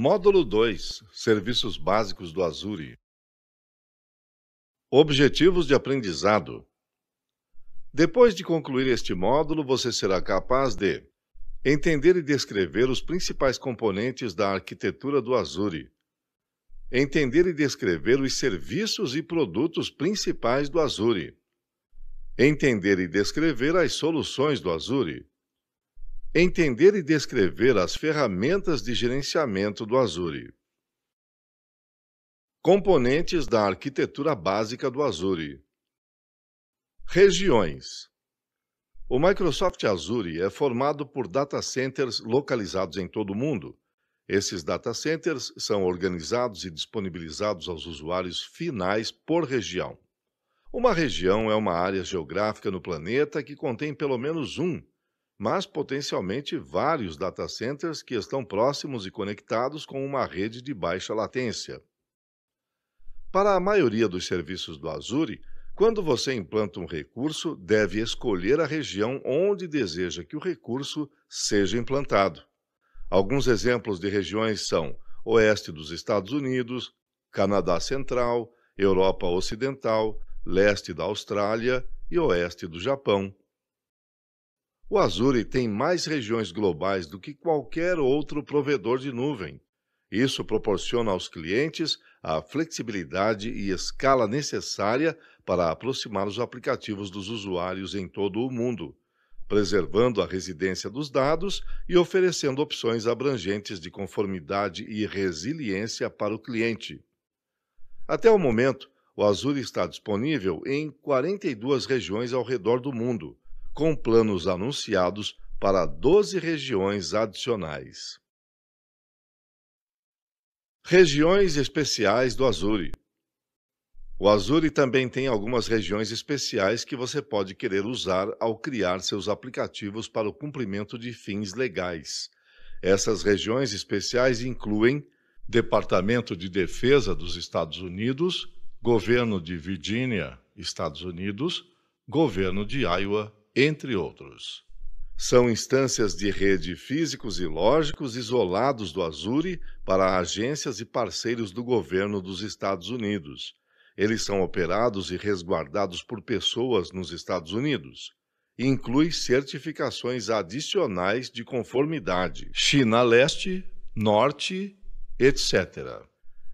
Módulo 2, Serviços básicos do Azure. Objetivos de aprendizado. Depois de concluir este módulo, você será capaz de entender e descrever os principais componentes da arquitetura do Azure, entender e descrever os serviços e produtos principais do Azure, entender e descrever as soluções do Azure, entender e descrever as ferramentas de gerenciamento do Azure. Componentes da arquitetura básica do Azure. Regiões. O Microsoft Azure é formado por data centers localizados em todo o mundo. Esses data centers são organizados e disponibilizados aos usuários finais por região. Uma região é uma área geográfica no planeta que contém pelo menos um, mas potencialmente vários data centers que estão próximos e conectados com uma rede de baixa latência. Para a maioria dos serviços do Azure, quando você implanta um recurso, deve escolher a região onde deseja que o recurso seja implantado. Alguns exemplos de regiões são Oeste dos Estados Unidos, Canadá Central, Europa Ocidental, Leste da Austrália e Oeste do Japão. O Azure tem mais regiões globais do que qualquer outro provedor de nuvem. Isso proporciona aos clientes a flexibilidade e escala necessária para aproximar os aplicativos dos usuários em todo o mundo, preservando a residência dos dados e oferecendo opções abrangentes de conformidade e resiliência para o cliente. Até o momento, o Azure está disponível em 42 regiões ao redor do mundo, com planos anunciados para 12 regiões adicionais. Regiões especiais do Azure. O Azure também tem algumas regiões especiais que você pode querer usar ao criar seus aplicativos para o cumprimento de fins legais. Essas regiões especiais incluem Departamento de Defesa dos Estados Unidos, Governo de Virgínia, Estados Unidos, Governo de Iowa, entre outros. São instâncias de rede físicos e lógicos isolados do Azure para agências e parceiros do governo dos Estados Unidos. Eles são operados e resguardados por pessoas nos Estados Unidos. Inclui certificações adicionais de conformidade, China Leste, Norte, etc.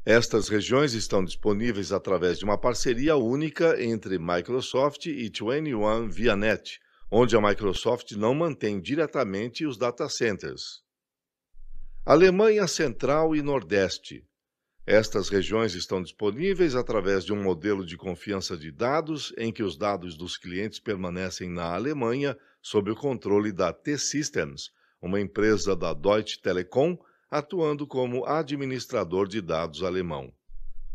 Estas regiões estão disponíveis através de uma parceria única entre Microsoft e 21 ViaNet, onde a Microsoft não mantém diretamente os data centers. Alemanha Central e Nordeste. Estas regiões estão disponíveis através de um modelo de confiança de dados em que os dados dos clientes permanecem na Alemanha sob o controle da T-Systems, uma empresa da Deutsche Telekom, atuando como administrador de dados alemão.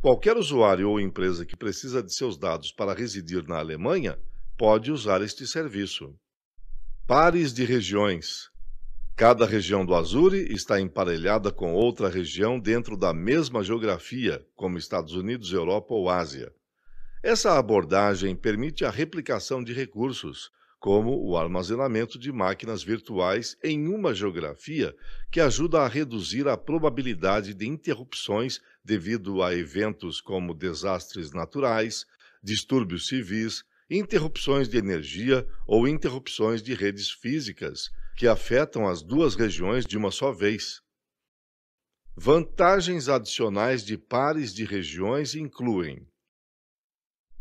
Qualquer usuário ou empresa que precisa de seus dados para residir na Alemanha pode usar este serviço. Pares de regiões. Cada região do Azure está emparelhada com outra região dentro da mesma geografia, como Estados Unidos, Europa ou Ásia. Essa abordagem permite a replicação de recursos, como o armazenamento de máquinas virtuais em uma geografia, que ajuda a reduzir a probabilidade de interrupções devido a eventos como desastres naturais, distúrbios civis, interrupções de energia ou interrupções de redes físicas, que afetam as duas regiões de uma só vez. Vantagens adicionais de pares de regiões incluem: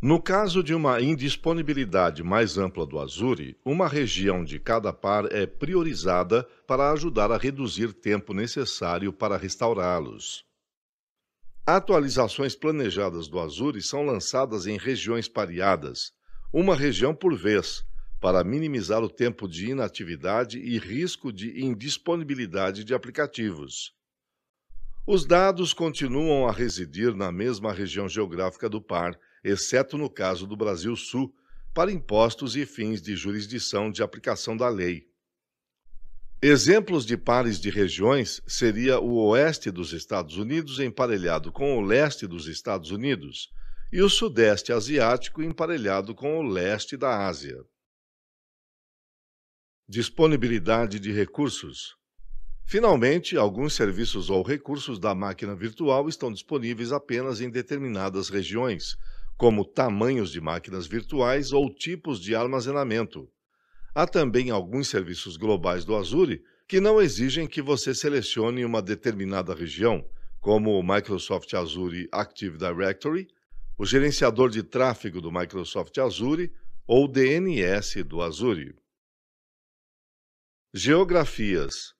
no caso de uma indisponibilidade mais ampla do Azure, uma região de cada par é priorizada para ajudar a reduzir o tempo necessário para restaurá-los. Atualizações planejadas do Azure são lançadas em regiões pareadas, uma região por vez, para minimizar o tempo de inatividade e risco de indisponibilidade de aplicativos. Os dados continuam a residir na mesma região geográfica do par, exceto no caso do Brasil Sul, para impostos e fins de jurisdição de aplicação da lei. Exemplos de pares de regiões seria o Oeste dos Estados Unidos emparelhado com o Leste dos Estados Unidos e o Sudeste Asiático emparelhado com o Leste da Ásia. Disponibilidade de recursos. Finalmente, alguns serviços ou recursos da máquina virtual estão disponíveis apenas em determinadas regiões, como tamanhos de máquinas virtuais ou tipos de armazenamento. Há também alguns serviços globais do Azure que não exigem que você selecione uma determinada região, como o Microsoft Azure Active Directory, o gerenciador de tráfego do Microsoft Azure ou o DNS do Azure. Geografias.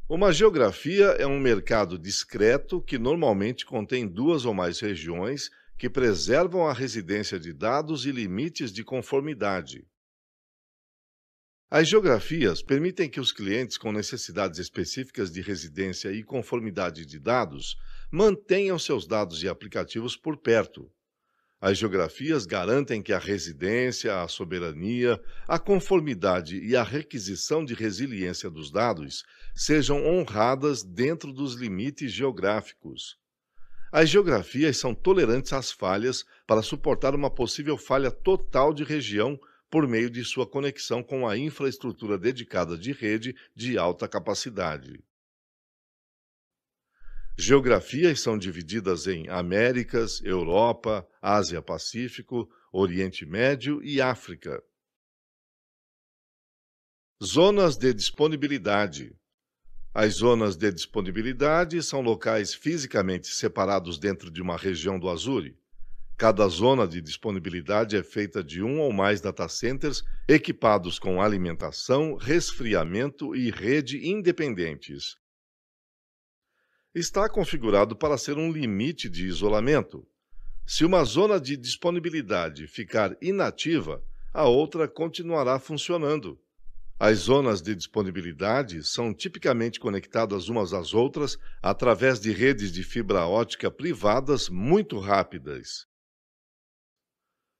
Uma geografia é um mercado discreto que normalmente contém duas ou mais regiões que preservam a residência de dados e limites de conformidade. As geografias permitem que os clientes com necessidades específicas de residência e conformidade de dados mantenham seus dados e aplicativos por perto. As geografias garantem que a residência, a soberania, a conformidade e a requisição de resiliência dos dados sejam honradas dentro dos limites geográficos. As geografias são tolerantes às falhas para suportar uma possível falha total de região por meio de sua conexão com a infraestrutura dedicada de rede de alta capacidade. Geografias são divididas em Américas, Europa, Ásia-Pacífico, Oriente Médio e África. Zonas de disponibilidade. As zonas de disponibilidade são locais fisicamente separados dentro de uma região do Azure. Cada zona de disponibilidade é feita de um ou mais data centers equipados com alimentação, resfriamento e rede independentes. Está configurado para ser um limite de isolamento. Se uma zona de disponibilidade ficar inativa, a outra continuará funcionando. As zonas de disponibilidade são tipicamente conectadas umas às outras através de redes de fibra ótica privadas muito rápidas.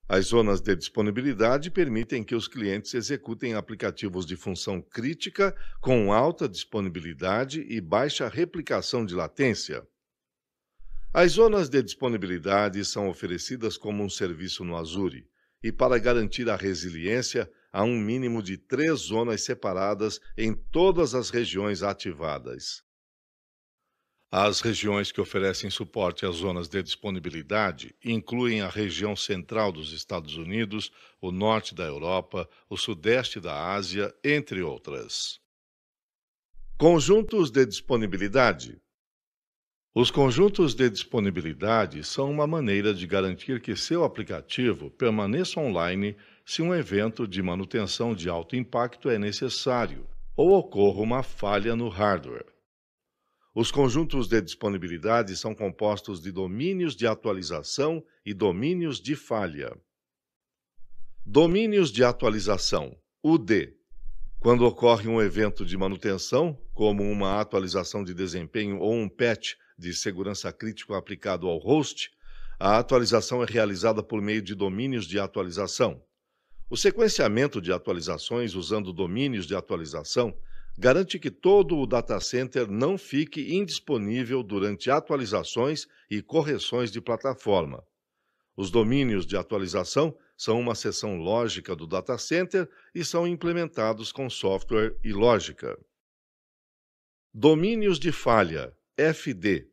As zonas de disponibilidade permitem que os clientes executem aplicativos de função crítica com alta disponibilidade e baixa replicação de latência. As zonas de disponibilidade são oferecidas como um serviço no Azure, e para garantir a resiliência, há um mínimo de 3 zonas separadas em todas as regiões ativadas. As regiões que oferecem suporte às zonas de disponibilidade incluem a região central dos Estados Unidos, o norte da Europa, o sudeste da Ásia, entre outras. Conjuntos de disponibilidade. Os conjuntos de disponibilidade são uma maneira de garantir que seu aplicativo permaneça online se um evento de manutenção de alto impacto é necessário ou ocorra uma falha no hardware. Os conjuntos de disponibilidade são compostos de domínios de atualização e domínios de falha. Domínios de atualização, UD. Quando ocorre um evento de manutenção, como uma atualização de desempenho ou um patch de segurança crítico aplicado ao host, a atualização é realizada por meio de domínios de atualização. O sequenciamento de atualizações usando domínios de atualização garante que todo o data center não fique indisponível durante atualizações e correções de plataforma. Os domínios de atualização são uma seção lógica do data center e são implementados com software e lógica. Domínios de falha, FD.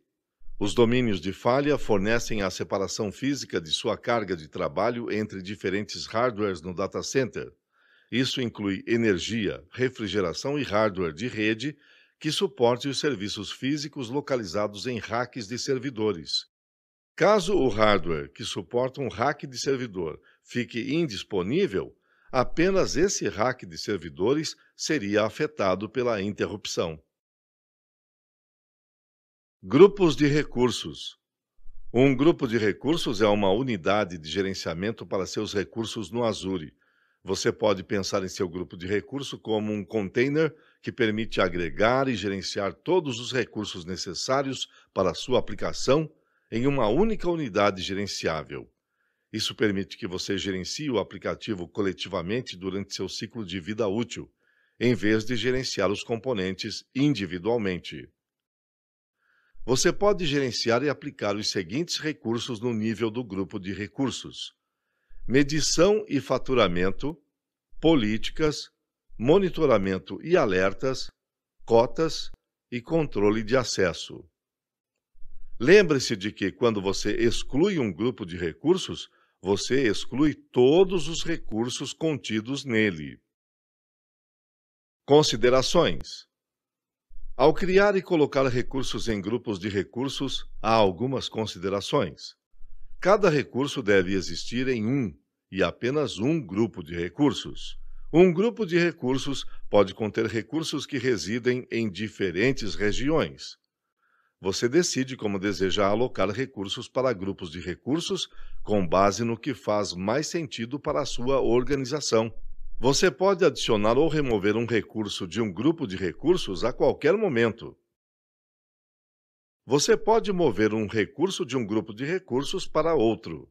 Os domínios de falha fornecem a separação física de sua carga de trabalho entre diferentes hardwares no data center. Isso inclui energia, refrigeração e hardware de rede que suporte os serviços físicos localizados em racks de servidores. Caso o hardware que suporta um rack de servidor fique indisponível, apenas esse rack de servidores seria afetado pela interrupção. Grupos de recursos. Um grupo de recursos é uma unidade de gerenciamento para seus recursos no Azure. Você pode pensar em seu grupo de recurso como um container que permite agregar e gerenciar todos os recursos necessários para a sua aplicação em uma única unidade gerenciável. Isso permite que você gerencie o aplicativo coletivamente durante seu ciclo de vida útil, em vez de gerenciar os componentes individualmente. Você pode gerenciar e aplicar os seguintes recursos no nível do grupo de recursos: medição e faturamento, políticas, monitoramento e alertas, cotas e controle de acesso. Lembre-se de que, quando você exclui um grupo de recursos, você exclui todos os recursos contidos nele. Considerações: ao criar e colocar recursos em grupos de recursos, há algumas considerações. Cada recurso deve existir em um e apenas um grupo de recursos. Um grupo de recursos pode conter recursos que residem em diferentes regiões. Você decide como deseja alocar recursos para grupos de recursos com base no que faz mais sentido para a sua organização. Você pode adicionar ou remover um recurso de um grupo de recursos a qualquer momento. Você pode mover um recurso de um grupo de recursos para outro.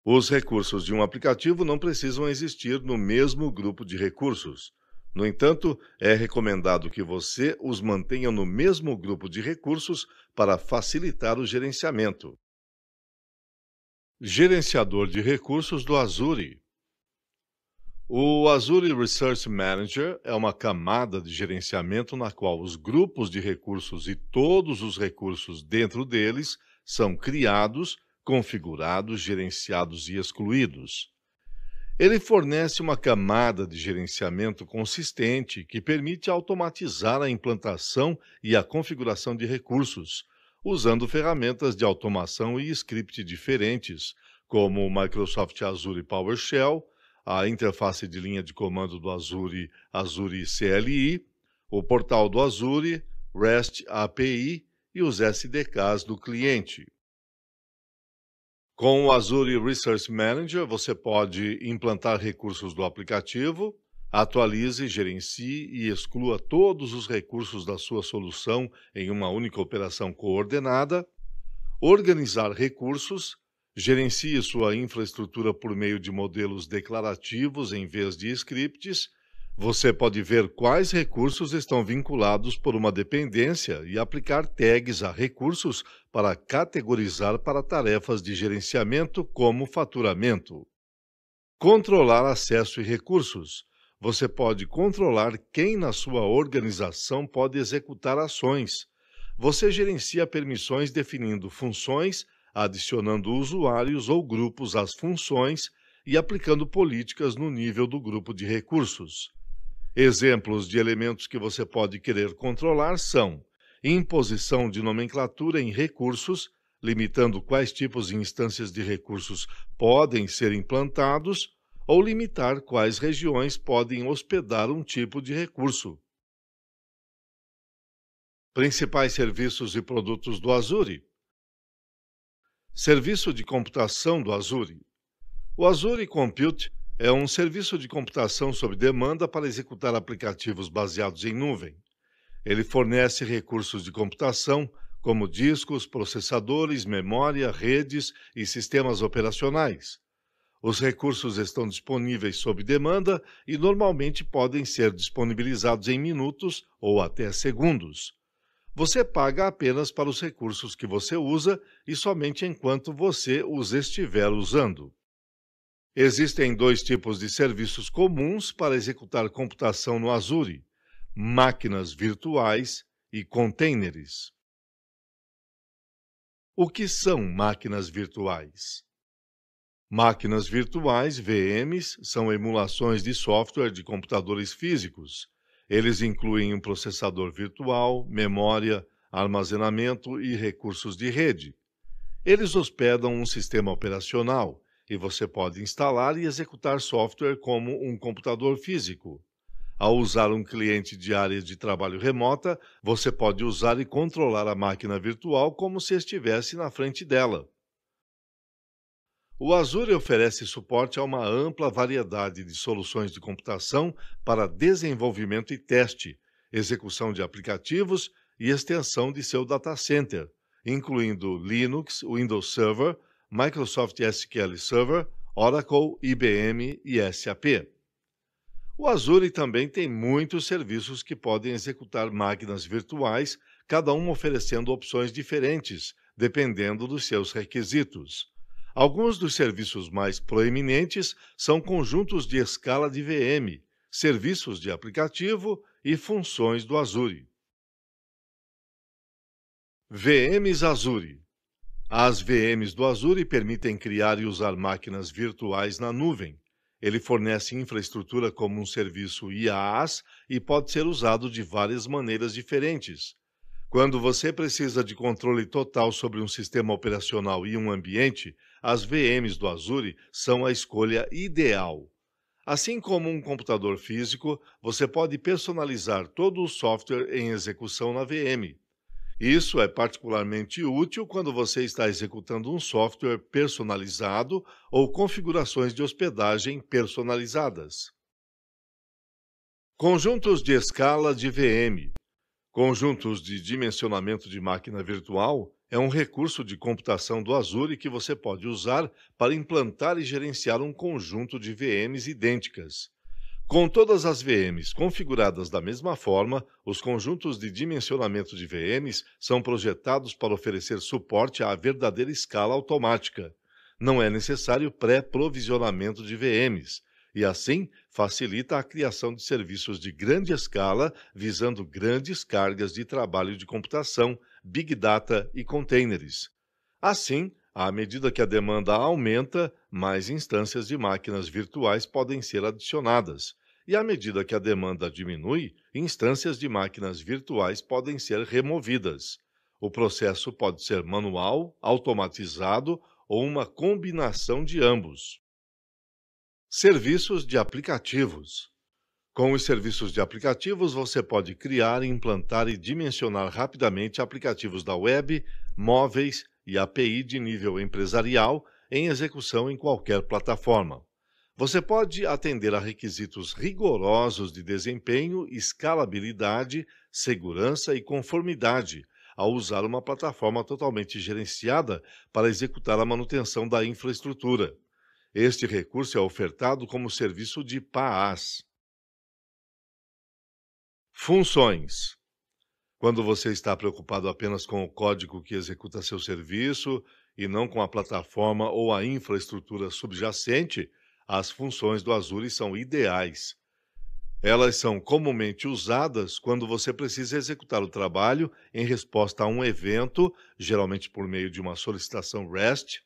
Os recursos de um aplicativo não precisam existir no mesmo grupo de recursos. No entanto, é recomendado que você os mantenha no mesmo grupo de recursos para facilitar o gerenciamento. Gerenciador de recursos do Azure. O Azure Resource Manager é uma camada de gerenciamento na qual os grupos de recursos e todos os recursos dentro deles são criados, configurados, gerenciados e excluídos. Ele fornece uma camada de gerenciamento consistente que permite automatizar a implantação e a configuração de recursos, usando ferramentas de automação e script diferentes, como o Microsoft Azure PowerShell, a interface de linha de comando do Azure, Azure CLI, o portal do Azure, REST API e os SDKs do cliente. Com o Azure Resource Manager, você pode implantar recursos do aplicativo, atualize, gerencie e exclua todos os recursos da sua solução em uma única operação coordenada, organizar recursos, gerencie sua infraestrutura por meio de modelos declarativos em vez de scripts. Você pode ver quais recursos estão vinculados por uma dependência e aplicar tags a recursos para categorizar para tarefas de gerenciamento como faturamento. Controlar acesso e recursos. Você pode controlar quem na sua organização pode executar ações. Você gerencia permissões definindo funções, adicionando usuários ou grupos às funções e aplicando políticas no nível do grupo de recursos. Exemplos de elementos que você pode querer controlar são imposição de nomenclatura em recursos, limitando quais tipos de instâncias de recursos podem ser implantados, ou limitar quais regiões podem hospedar um tipo de recurso. Principais serviços e produtos do Azure. Serviço de computação do Azure. O Azure Compute é um serviço de computação sob demanda para executar aplicativos baseados em nuvem. Ele fornece recursos de computação, como discos, processadores, memória, redes e sistemas operacionais. Os recursos estão disponíveis sob demanda e normalmente podem ser disponibilizados em minutos ou até segundos. Você paga apenas para os recursos que você usa e somente enquanto você os estiver usando. Existem dois tipos de serviços comuns para executar computação no Azure: máquinas virtuais e containers. O que são máquinas virtuais? Máquinas virtuais, VMs, são emulações de software de computadores físicos. Eles incluem um processador virtual, memória, armazenamento e recursos de rede. Eles hospedam um sistema operacional e você pode instalar e executar software como um computador físico. Ao usar um cliente de área de trabalho remota, você pode usar e controlar a máquina virtual como se estivesse na frente dela. O Azure oferece suporte a uma ampla variedade de soluções de computação para desenvolvimento e teste, execução de aplicativos e extensão de seu data center, incluindo Linux, Windows Server, Microsoft SQL Server, Oracle, IBM e SAP. O Azure também tem muitos serviços que podem executar máquinas virtuais, cada um oferecendo opções diferentes, dependendo dos seus requisitos. Alguns dos serviços mais proeminentes são conjuntos de escala de VM, serviços de aplicativo e funções do Azure. VMs Azure. As VMs do Azure permitem criar e usar máquinas virtuais na nuvem. Ele fornece infraestrutura como um serviço IaaS e pode ser usado de várias maneiras diferentes. Quando você precisa de controle total sobre um sistema operacional e um ambiente, as VMs do Azure são a escolha ideal. Assim como um computador físico, você pode personalizar todo o software em execução na VM. Isso é particularmente útil quando você está executando um software personalizado ou configurações de hospedagem personalizadas. Conjuntos de escala de VM. Conjuntos de dimensionamento de máquina virtual é um recurso de computação do Azure que você pode usar para implantar e gerenciar um conjunto de VMs idênticas. Com todas as VMs configuradas da mesma forma, os conjuntos de dimensionamento de VMs são projetados para oferecer suporte à verdadeira escala automática. Não é necessário pré-provisionamento de VMs, e assim facilita a criação de serviços de grande escala visando grandes cargas de trabalho de computação, Big Data e containers. Assim, à medida que a demanda aumenta, mais instâncias de máquinas virtuais podem ser adicionadas. E à medida que a demanda diminui, instâncias de máquinas virtuais podem ser removidas. O processo pode ser manual, automatizado ou uma combinação de ambos. Serviços de aplicativos. Com os serviços de aplicativos, você pode criar, implantar e dimensionar rapidamente aplicativos da web, móveis e API de nível empresarial em execução em qualquer plataforma. Você pode atender a requisitos rigorosos de desempenho, escalabilidade, segurança e conformidade ao usar uma plataforma totalmente gerenciada para executar a manutenção da infraestrutura. Este recurso é ofertado como serviço de PaaS. Funções. Quando você está preocupado apenas com o código que executa seu serviço e não com a plataforma ou a infraestrutura subjacente, as funções do Azure são ideais. Elas são comumente usadas quando você precisa executar o trabalho em resposta a um evento, geralmente por meio de uma solicitação REST,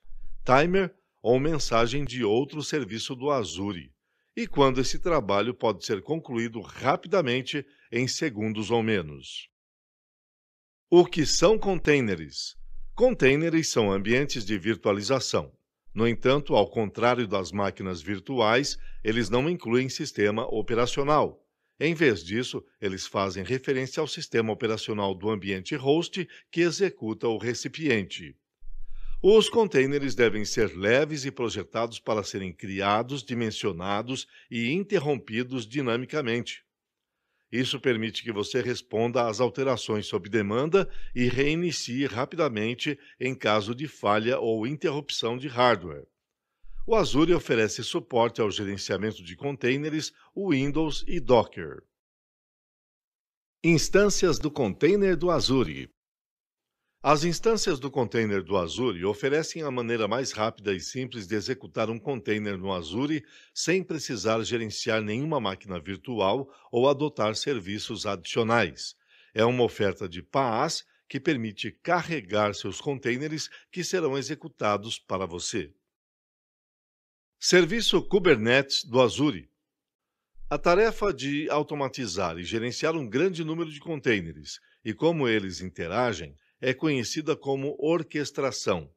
timer ou mensagem de outro serviço do Azure, e quando esse trabalho pode ser concluído rapidamente em segundos ou menos. O que são containers? Containers são ambientes de virtualização. No entanto, ao contrário das máquinas virtuais, eles não incluem sistema operacional. Em vez disso, eles fazem referência ao sistema operacional do ambiente host que executa o recipiente. Os containers devem ser leves e projetados para serem criados, dimensionados e interrompidos dinamicamente. Isso permite que você responda às alterações sob demanda e reinicie rapidamente em caso de falha ou interrupção de hardware. O Azure oferece suporte ao gerenciamento de containers, Windows e Docker. Instâncias do container do Azure. As instâncias do container do Azure oferecem a maneira mais rápida e simples de executar um container no Azure sem precisar gerenciar nenhuma máquina virtual ou adotar serviços adicionais. É uma oferta de PaaS que permite carregar seus containers que serão executados para você. Serviço Kubernetes do Azure. A tarefa de automatizar e gerenciar um grande número de containers e como eles interagem é conhecida como orquestração.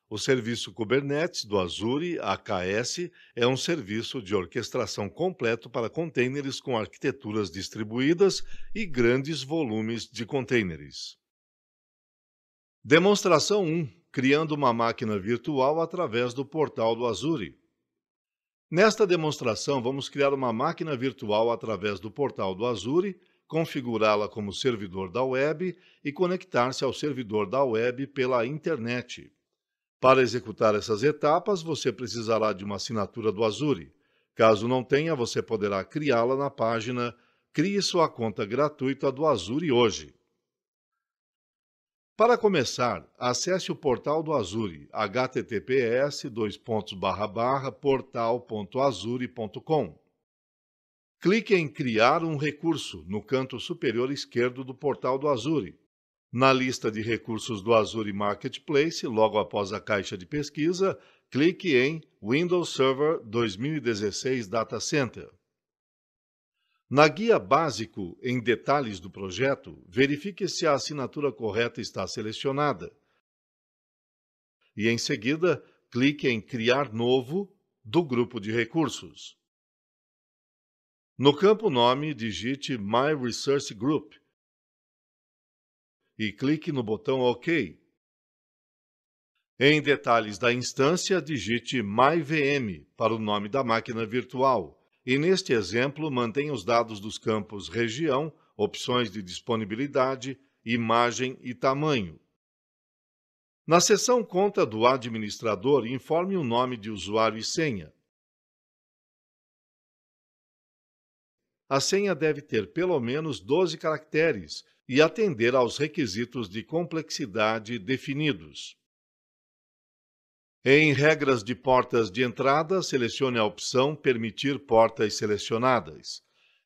O serviço Kubernetes do Azure, AKS, é um serviço de orquestração completo para containers com arquiteturas distribuídas e grandes volumes de containers. Demonstração 1. Criando uma máquina virtual através do portal do Azure. Nesta demonstração, vamos criar uma máquina virtual através do portal do Azure, configurá-la como servidor da web e conectar-se ao servidor da web pela internet. Para executar essas etapas, você precisará de uma assinatura do Azure. Caso não tenha, você poderá criá-la na página Crie sua conta gratuita do Azure hoje. Para começar, acesse o portal do Azure, https://portal.azure.com. clique em Criar um recurso no canto superior esquerdo do portal do Azure. Na lista de recursos do Azure Marketplace, logo após a caixa de pesquisa, clique em Windows Server 2016 Data Center. Na guia básico em detalhes do projeto, verifique se a assinatura correta está selecionada. E em seguida, clique em Criar novo do grupo de recursos. No campo Nome, digite My Resource Group e clique no botão OK. Em detalhes da instância, digite MyVM para o nome da máquina virtual e, neste exemplo, mantenha os dados dos campos Região, opções de disponibilidade, imagem e tamanho. Na seção Conta do administrador, informe o nome de usuário e senha. A senha deve ter pelo menos 12 caracteres e atender aos requisitos de complexidade definidos. Em Regras de portas de entrada, selecione a opção Permitir portas selecionadas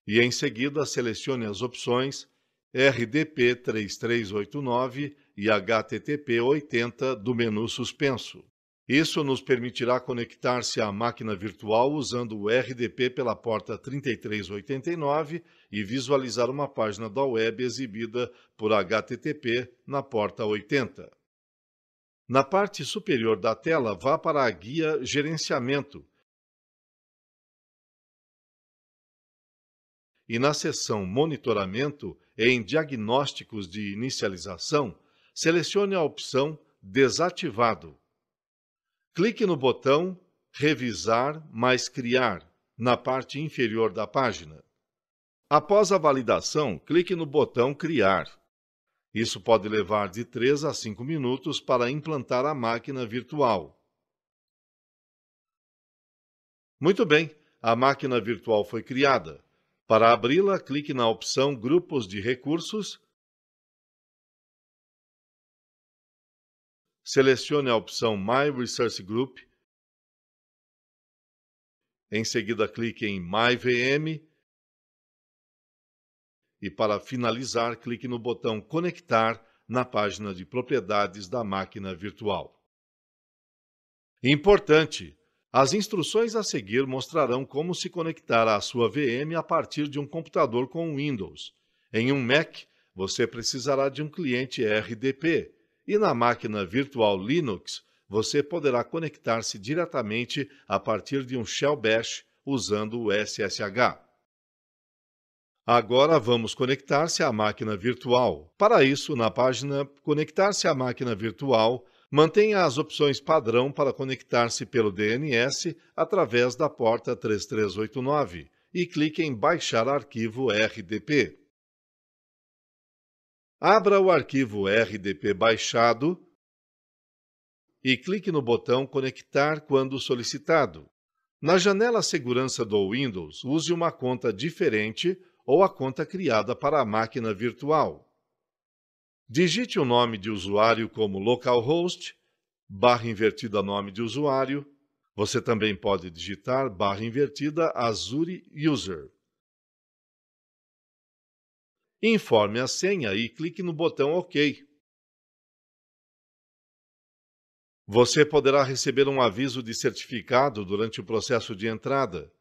e, em seguida, selecione as opções RDP 3389 e HTTP 80 do menu suspenso. Isso nos permitirá conectar-se à máquina virtual usando o RDP pela porta 3389 e visualizar uma página da web exibida por HTTP na porta 80. Na parte superior da tela, vá para a guia Gerenciamento e na seção Monitoramento, em Diagnósticos de Inicialização, selecione a opção Desativado. Clique no botão Revisar mais Criar, na parte inferior da página. Após a validação, clique no botão Criar. Isso pode levar de 3 a 5 minutos para implantar a máquina virtual. Muito bem, a máquina virtual foi criada. Para abri-la, clique na opção Grupos de recursos. Selecione a opção My Resource Group. Em seguida, clique em MyVM. E para finalizar, clique no botão Conectar na página de propriedades da máquina virtual. Importante! As instruções a seguir mostrarão como se conectar à sua VM a partir de um computador com Windows. Em um Mac, você precisará de um cliente RDP e na máquina virtual Linux, você poderá conectar-se diretamente a partir de um Shell Bash usando o SSH. Agora vamos conectar-se à máquina virtual. Para isso, na página Conectar-se à máquina virtual, mantenha as opções padrão para conectar-se pelo DNS através da porta 3389 e clique em Baixar arquivo RDP. Abra o arquivo RDP baixado e clique no botão Conectar quando solicitado. Na janela Segurança do Windows, use uma conta diferente ou a conta criada para a máquina virtual. Digite o nome de usuário como localhost, /invertida nome de usuário. Você também pode digitar /invertida Azure User. Informe a senha e clique no botão OK. Você poderá receber um aviso de certificado durante o processo de entrada.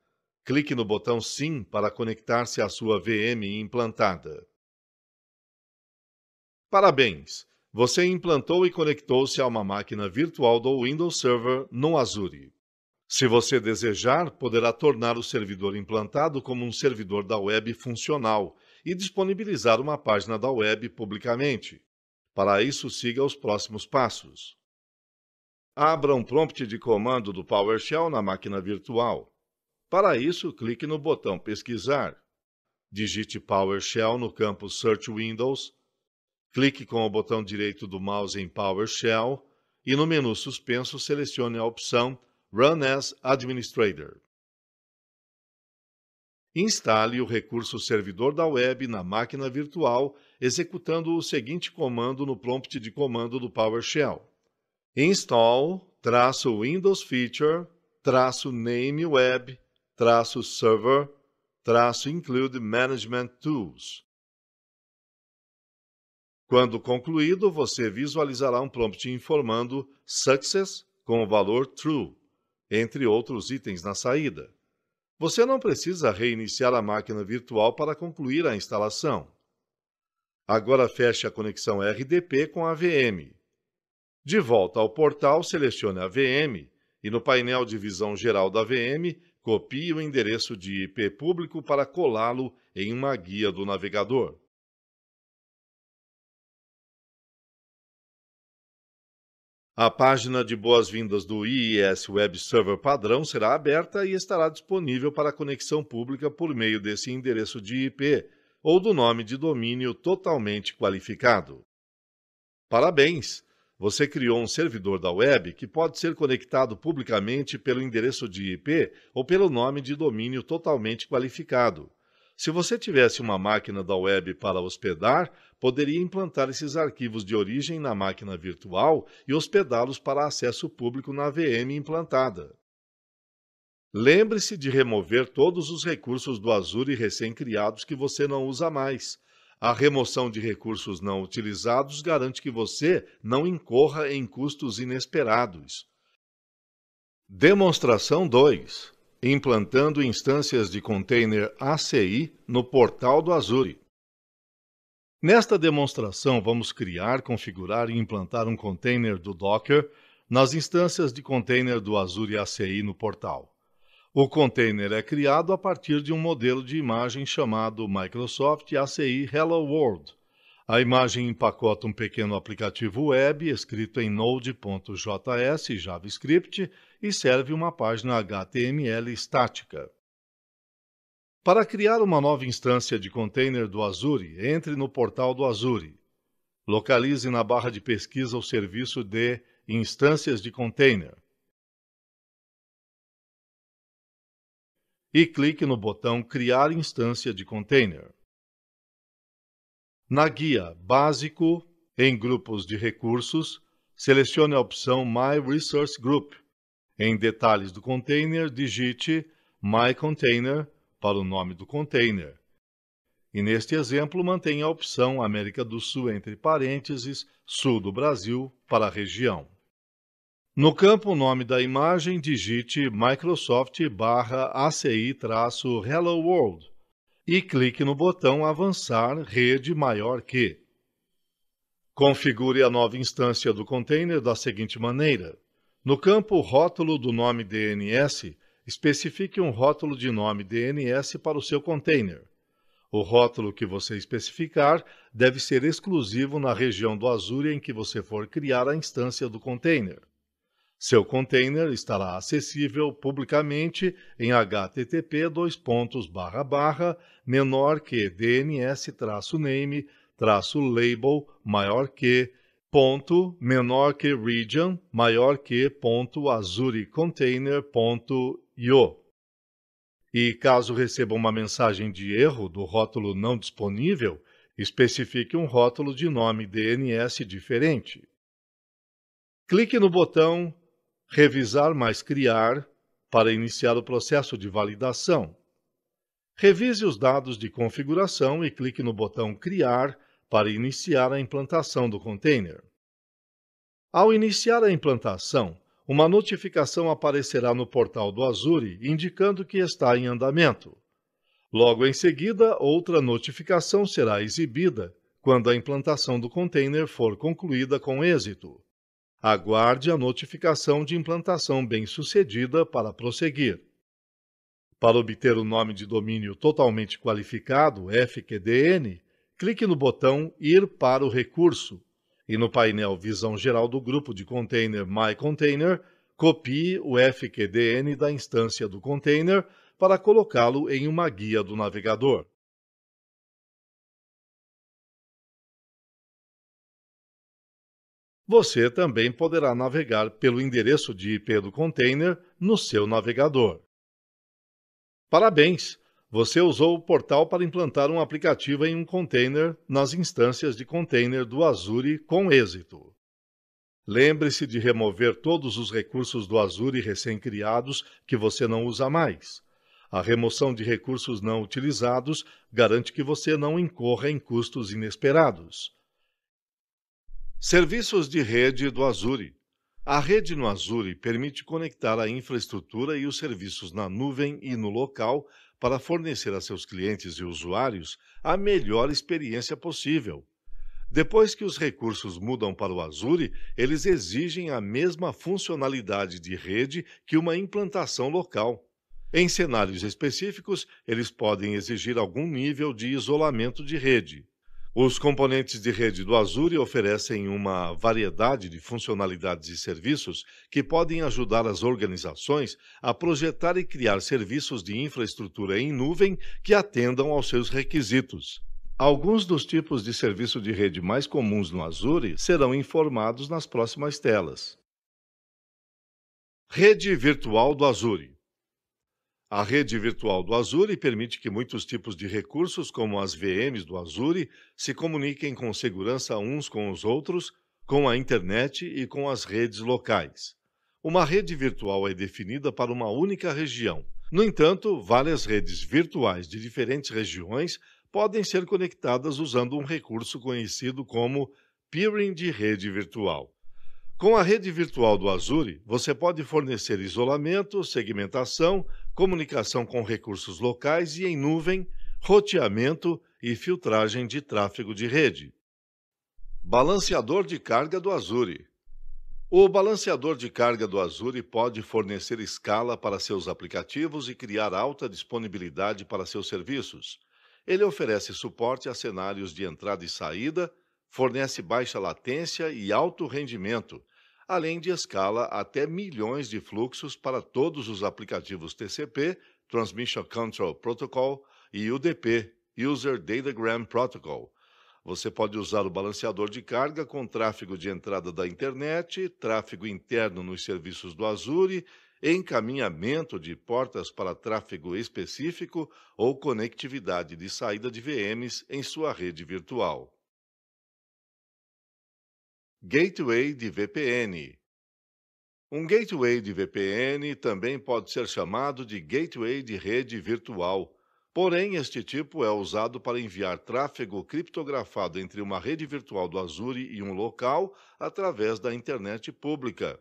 Clique no botão Sim para conectar-se à sua VM implantada. Parabéns! Você implantou e conectou-se a uma máquina virtual do Windows Server no Azure. Se você desejar, poderá tornar o servidor implantado como um servidor da web funcional e disponibilizar uma página da web publicamente. Para isso, siga os próximos passos. Abra um prompt de comando do PowerShell na máquina virtual. Para isso, clique no botão Pesquisar. Digite PowerShell no campo Search Windows. Clique com o botão direito do mouse em PowerShell e no menu suspenso selecione a opção Run as Administrator. Instale o recurso servidor da web na máquina virtual executando o seguinte comando no prompt de comando do PowerShell. Install-Windows Feature-Name Web-Server include Management Tools. Quando concluído, você visualizará um prompt informando Success com o valor True, entre outros itens na saída. Você não precisa reiniciar a máquina virtual para concluir a instalação. Agora feche a conexão RDP com a VM. De volta ao portal, selecione a VM e no painel de visão geral da VM, copie o endereço de IP público para colá-lo em uma guia do navegador. A página de boas-vindas do IIS Web Server padrão será aberta e estará disponível para conexão pública por meio desse endereço de IP ou do nome de domínio totalmente qualificado. Parabéns! Você criou um servidor da web que pode ser conectado publicamente pelo endereço de IP ou pelo nome de domínio totalmente qualificado. Se você tivesse uma máquina da web para hospedar, poderia implantar esses arquivos de origem na máquina virtual e hospedá-los para acesso público na VM implantada. Lembre-se de remover todos os recursos do Azure recém-criados que você não usa mais. A remoção de recursos não utilizados garante que você não incorra em custos inesperados. Demonstração 2. Implantando instâncias de container ACI no portal do Azure. Nesta demonstração, vamos criar, configurar e implantar um container do Docker nas instâncias de container do Azure ACI no portal. O container é criado a partir de um modelo de imagem chamado Microsoft ACI Hello World. A imagem empacota um pequeno aplicativo web escrito em Node.js JavaScript e serve uma página HTML estática. Para criar uma nova instância de container do Azure, entre no portal do Azure. Localize na barra de pesquisa o serviço de Instâncias de Container. E clique no botão Criar instância de container. Na guia Básico, em Grupos de Recursos, selecione a opção My Resource Group. Em Detalhes do container, digite My Container para o nome do container. E neste exemplo, mantenha a opção América do Sul entre parênteses, Sul do Brasil para a região. No campo nome da imagem, digite Microsoft/ACI-Hello World e clique no botão Avançar Rede Maior que. Configure a nova instância do container da seguinte maneira. No campo Rótulo do nome DNS, especifique um rótulo de nome DNS para o seu container. O rótulo que você especificar deve ser exclusivo na região do Azure em que você for criar a instância do container. Seu container estará acessível publicamente em http://menor que dns-name-label maior que ponto menor que region maior que ponto azurecontainer.io. E caso receba uma mensagem de erro do rótulo não disponível, especifique um rótulo de nome DNS diferente. Clique no botão Revisar mais criar para iniciar o processo de validação. Revise os dados de configuração e clique no botão Criar para iniciar a implantação do container. Ao iniciar a implantação, uma notificação aparecerá no portal do Azure indicando que está em andamento. Logo em seguida, outra notificação será exibida quando a implantação do container for concluída com êxito. Aguarde a notificação de implantação bem-sucedida para prosseguir. Para obter o nome de domínio totalmente qualificado, FQDN, clique no botão Ir para o recurso e no painel Visão Geral do grupo de container My Container, copie o FQDN da instância do container para colocá-lo em uma guia do navegador. Você também poderá navegar pelo endereço de IP do container no seu navegador. Parabéns! Você usou o portal para implantar um aplicativo em um container nas instâncias de container do Azure com êxito. Lembre-se de remover todos os recursos do Azure recém-criados que você não usa mais. A remoção de recursos não utilizados garante que você não incorra em custos inesperados. Serviços de rede do Azure. A rede no Azure permite conectar a infraestrutura e os serviços na nuvem e no local para fornecer a seus clientes e usuários a melhor experiência possível. Depois que os recursos mudam para o Azure, eles exigem a mesma funcionalidade de rede que uma implantação local. Em cenários específicos, eles podem exigir algum nível de isolamento de rede. Os componentes de rede do Azure oferecem uma variedade de funcionalidades e serviços que podem ajudar as organizações a projetar e criar serviços de infraestrutura em nuvem que atendam aos seus requisitos. Alguns dos tipos de serviço de rede mais comuns no Azure serão informados nas próximas telas. Rede virtual do Azure. A rede virtual do Azure permite que muitos tipos de recursos, como as VMs do Azure, se comuniquem com segurança uns com os outros, com a internet e com as redes locais. Uma rede virtual é definida para uma única região. No entanto, várias redes virtuais de diferentes regiões podem ser conectadas usando um recurso conhecido como peering de rede virtual. Com a rede virtual do Azure, você pode fornecer isolamento, segmentação, comunicação com recursos locais e em nuvem, roteamento e filtragem de tráfego de rede. Balanceador de carga do Azure. O balanceador de carga do Azure pode fornecer escala para seus aplicativos e criar alta disponibilidade para seus serviços. Ele oferece suporte a cenários de entrada e saída, fornece baixa latência e alto rendimento, além de escala até milhões de fluxos para todos os aplicativos TCP, Transmission Control Protocol, e UDP, User Datagram Protocol. Você pode usar o balanceador de carga com tráfego de entrada da internet, tráfego interno nos serviços do Azure, encaminhamento de portas para tráfego específico ou conectividade de saída de VMs em sua rede virtual. Gateway de VPN. Um gateway de VPN também pode ser chamado de gateway de rede virtual. Porém, este tipo é usado para enviar tráfego criptografado entre uma rede virtual do Azure e um local através da internet pública.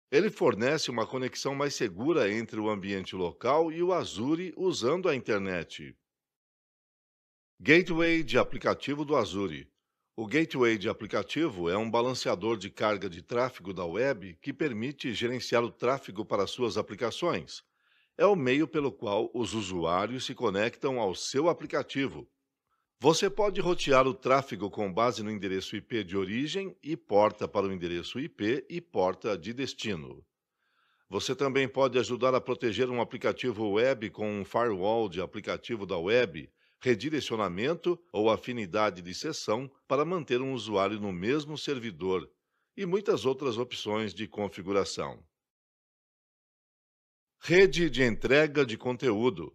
Ele fornece uma conexão mais segura entre o ambiente local e o Azure usando a internet. Gateway de aplicativo do Azure. O gateway de aplicativo é um balanceador de carga de tráfego da web que permite gerenciar o tráfego para suas aplicações. É o meio pelo qual os usuários se conectam ao seu aplicativo. Você pode rotear o tráfego com base no endereço IP de origem e porta para o endereço IP e porta de destino. Você também pode ajudar a proteger um aplicativo web com um firewall de aplicativo da web, redirecionamento ou afinidade de sessão para manter um usuário no mesmo servidor e muitas outras opções de configuração. Rede de entrega de conteúdo.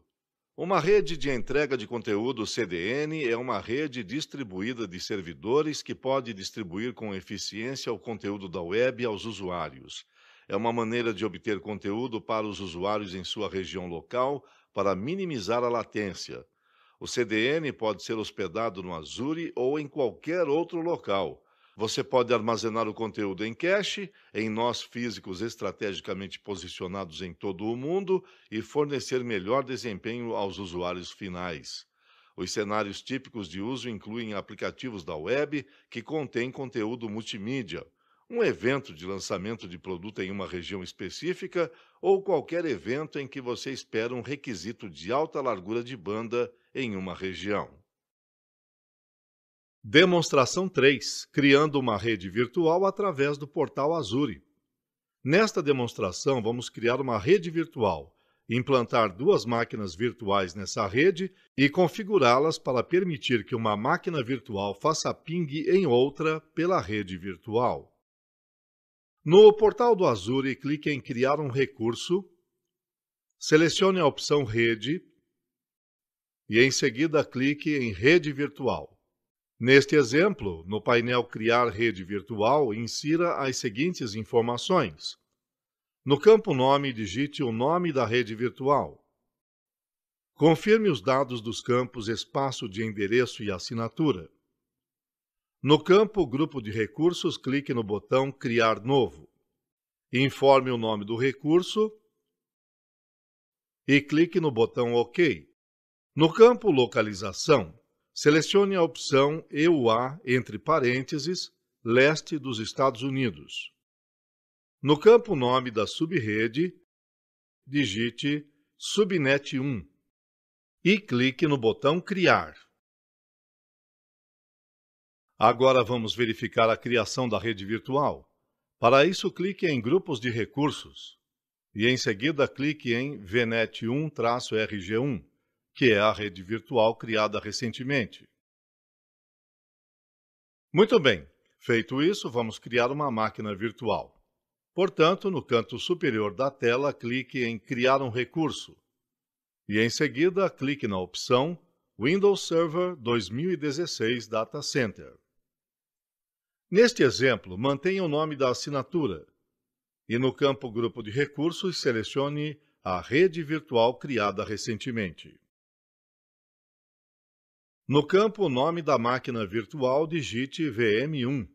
Uma rede de entrega de conteúdo CDN é uma rede distribuída de servidores que pode distribuir com eficiência o conteúdo da web aos usuários. É uma maneira de obter conteúdo para os usuários em sua região local para minimizar a latência. O CDN pode ser hospedado no Azure ou em qualquer outro local. Você pode armazenar o conteúdo em cache, em nós físicos estrategicamente posicionados em todo o mundo e fornecer melhor desempenho aos usuários finais. Os cenários típicos de uso incluem aplicativos da web que contêm conteúdo multimídia, um evento de lançamento de produto em uma região específica ou qualquer evento em que você espera um requisito de alta largura de banda em uma região. Demonstração 3. Criando uma rede virtual através do portal Azure. Nesta demonstração, vamos criar uma rede virtual, implantar duas máquinas virtuais nessa rede e configurá-las para permitir que uma máquina virtual faça ping em outra pela rede virtual. No portal do Azure, clique em Criar um recurso, selecione a opção Rede e, em seguida, clique em Rede Virtual. Neste exemplo, no painel Criar rede virtual, insira as seguintes informações. No campo Nome, digite o nome da rede virtual. Confirme os dados dos campos espaço de endereço e assinatura. No campo Grupo de Recursos, clique no botão Criar Novo. Informe o nome do recurso e clique no botão OK. No campo Localização, selecione a opção EUA entre parênteses, leste dos Estados Unidos. No campo Nome da subrede, digite Subnet 1 e clique no botão Criar. Agora vamos verificar a criação da rede virtual. Para isso, clique em Grupos de Recursos e em seguida clique em VNet1-RG1, que é a rede virtual criada recentemente. Muito bem, feito isso, vamos criar uma máquina virtual. Portanto, no canto superior da tela, clique em Criar um recurso e em seguida clique na opção Windows Server 2016 Data Center. Neste exemplo, mantenha o nome da assinatura e no campo Grupo de Recursos selecione a rede virtual criada recentemente. No campo Nome da máquina virtual, digite VM1.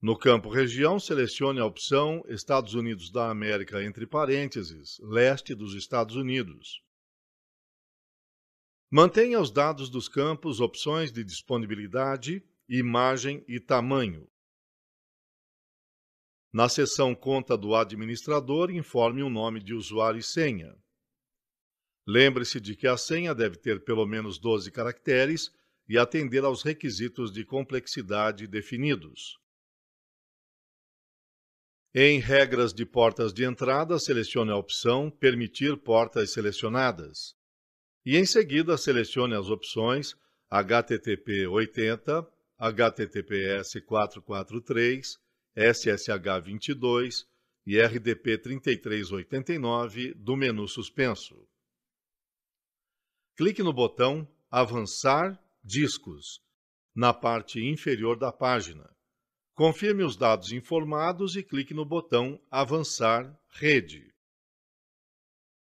No campo Região, selecione a opção Estados Unidos da América entre parênteses, leste dos Estados Unidos. Mantenha os dados dos campos opções de disponibilidade, imagem e tamanho. Na seção Conta do administrador, informe o nome de usuário e senha. Lembre-se de que a senha deve ter pelo menos 12 caracteres e atender aos requisitos de complexidade definidos. Em Regras de portas de entrada, selecione a opção Permitir portas selecionadas e em seguida selecione as opções HTTP 80, HTTPS 443, SSH 22 e RDP 3389 do menu suspenso. Clique no botão Avançar Discos, na parte inferior da página. Confirme os dados informados e clique no botão Avançar Rede.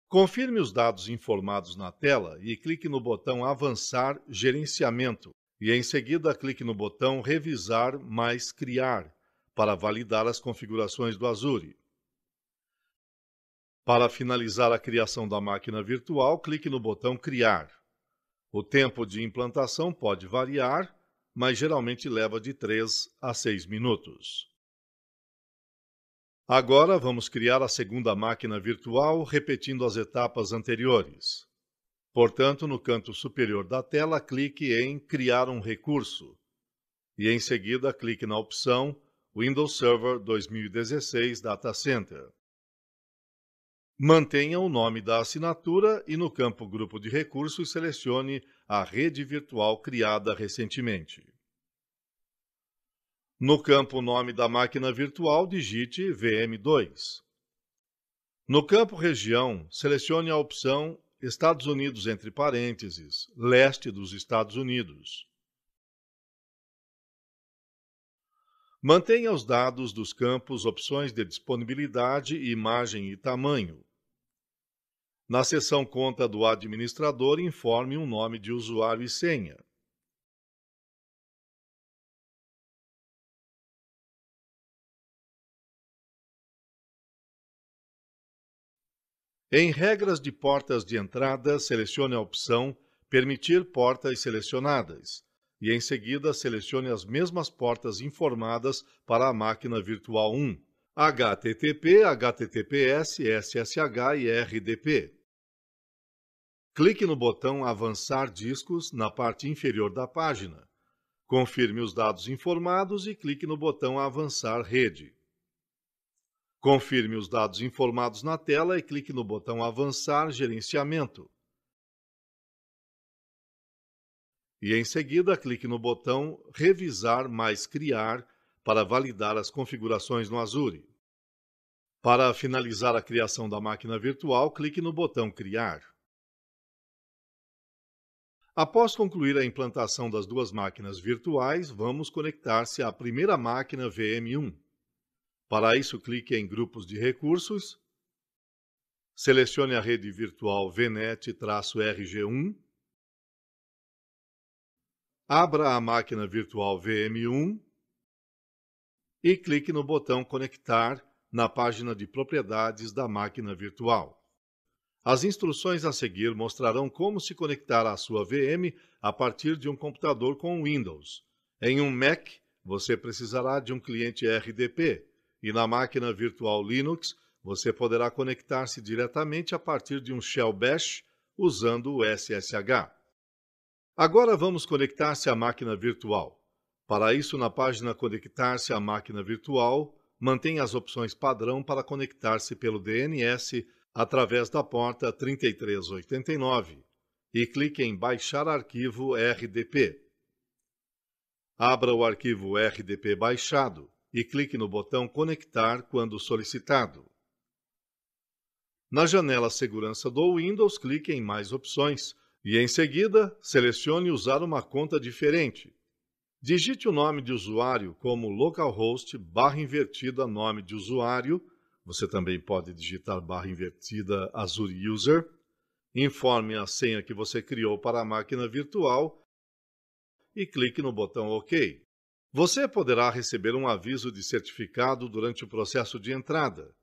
Confirme os dados informados na tela e clique no botão Avançar Gerenciamento e em seguida clique no botão Revisar mais Criar para validar as configurações do Azure. Para finalizar a criação da máquina virtual, clique no botão Criar. O tempo de implantação pode variar, mas geralmente leva de 3 a 6 minutos. Agora vamos criar a segunda máquina virtual, repetindo as etapas anteriores. Portanto, no canto superior da tela, clique em Criar um recurso e em seguida clique na opção Windows Server 2016 Data Center. Mantenha o nome da assinatura e no campo Grupo de Recursos selecione a rede virtual criada recentemente. No campo Nome da máquina virtual, digite VM2. No campo Região, selecione a opção Estados Unidos entre parênteses, leste dos Estados Unidos. Mantenha os dados dos campos opções de disponibilidade, imagem e tamanho. Na seção Conta do administrador, informe um nome de usuário e senha. Em Regras de portas de entrada, selecione a opção Permitir portas selecionadas e, em seguida, selecione as mesmas portas informadas para a máquina virtual 1, HTTP, HTTPS, SSH e RDP. Clique no botão Avançar Discos na parte inferior da página. Confirme os dados informados e clique no botão Avançar Rede. Confirme os dados informados na tela e clique no botão Avançar Gerenciamento. E em seguida, clique no botão Revisar mais Criar para validar as configurações no Azure. Para finalizar a criação da máquina virtual, clique no botão Criar. Após concluir a implantação das duas máquinas virtuais, vamos conectar-se à primeira máquina VM1. Para isso, clique em Grupos de Recursos, selecione a rede virtual VNet-RG1, abra a máquina virtual VM1 e clique no botão Conectar na página de propriedades da máquina virtual. As instruções a seguir mostrarão como se conectar à sua VM a partir de um computador com Windows. Em um Mac, você precisará de um cliente RDP e na máquina virtual Linux, você poderá conectar-se diretamente a partir de um Shell Bash usando o SSH. Agora vamos conectar-se à máquina virtual. Para isso, na página Conectar-se à máquina virtual, mantenha as opções padrão para conectar-se pelo DNS através da porta 3389 e clique em Baixar arquivo RDP. Abra o arquivo RDP baixado e clique no botão Conectar quando solicitado. Na janela Segurança do Windows, clique em Mais opções e, em seguida, selecione Usar uma conta diferente. Digite o nome de usuário como localhost/nome de usuário. Você também pode digitar / Azure User. Informe a senha que você criou para a máquina virtual e clique no botão OK. Você poderá receber um aviso de certificado durante o processo de entrada.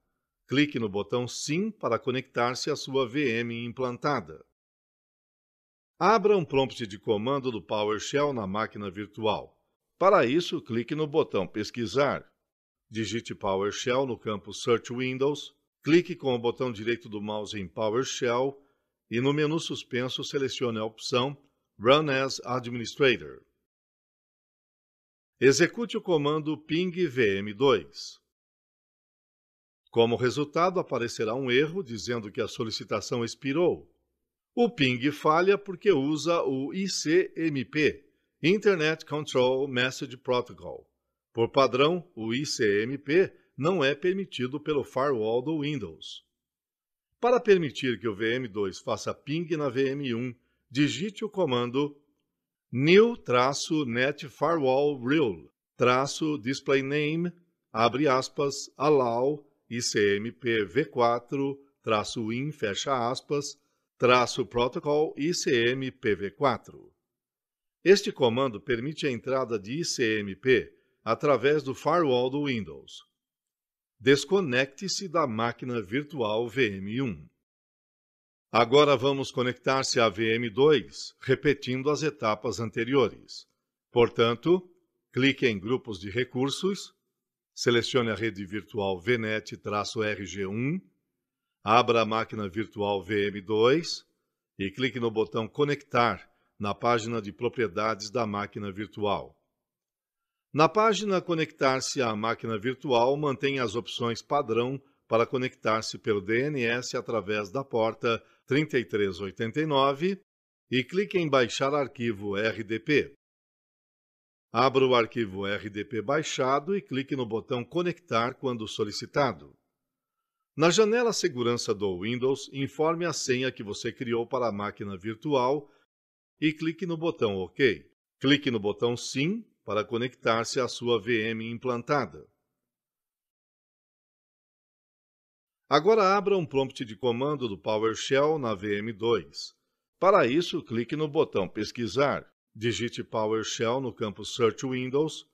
Clique no botão Sim para conectar-se à sua VM implantada. Abra um prompt de comando do PowerShell na máquina virtual. Para isso, clique no botão Pesquisar. Digite PowerShell no campo Search Windows, clique com o botão direito do mouse em PowerShell e no menu suspenso selecione a opção Run as Administrator. Execute o comando ping VM2. Como resultado, aparecerá um erro dizendo que a solicitação expirou. O ping falha porque usa o ICMP, Internet Control Message Protocol. Por padrão, o ICMP não é permitido pelo firewall do Windows. Para permitir que o VM2 faça ping na VM1, digite o comando new-net firewall rule --displayname allow ICMP v4 -in --protocol ICMPv4. Este comando permite a entrada de ICMP através do firewall do Windows. Desconecte-se da máquina virtual VM1. Agora vamos conectar-se à VM2, repetindo as etapas anteriores. Portanto, clique em Grupos de Recursos, selecione a rede virtual VNet-RG1, abra a máquina virtual VM2 e clique no botão Conectar na página de propriedades da máquina virtual. Na página Conectar-se à máquina virtual, mantenha as opções padrão para conectar-se pelo DNS através da porta 3389 e clique em Baixar arquivo RDP. Abra o arquivo RDP baixado e clique no botão Conectar quando solicitado. Na janela Segurança do Windows, informe a senha que você criou para a máquina virtual e clique no botão OK. Clique no botão Sim para conectar-se à sua VM implantada. Agora abra um prompt de comando do PowerShell na VM2. Para isso, clique no botão Pesquisar. Digite PowerShell no campo Search Windows,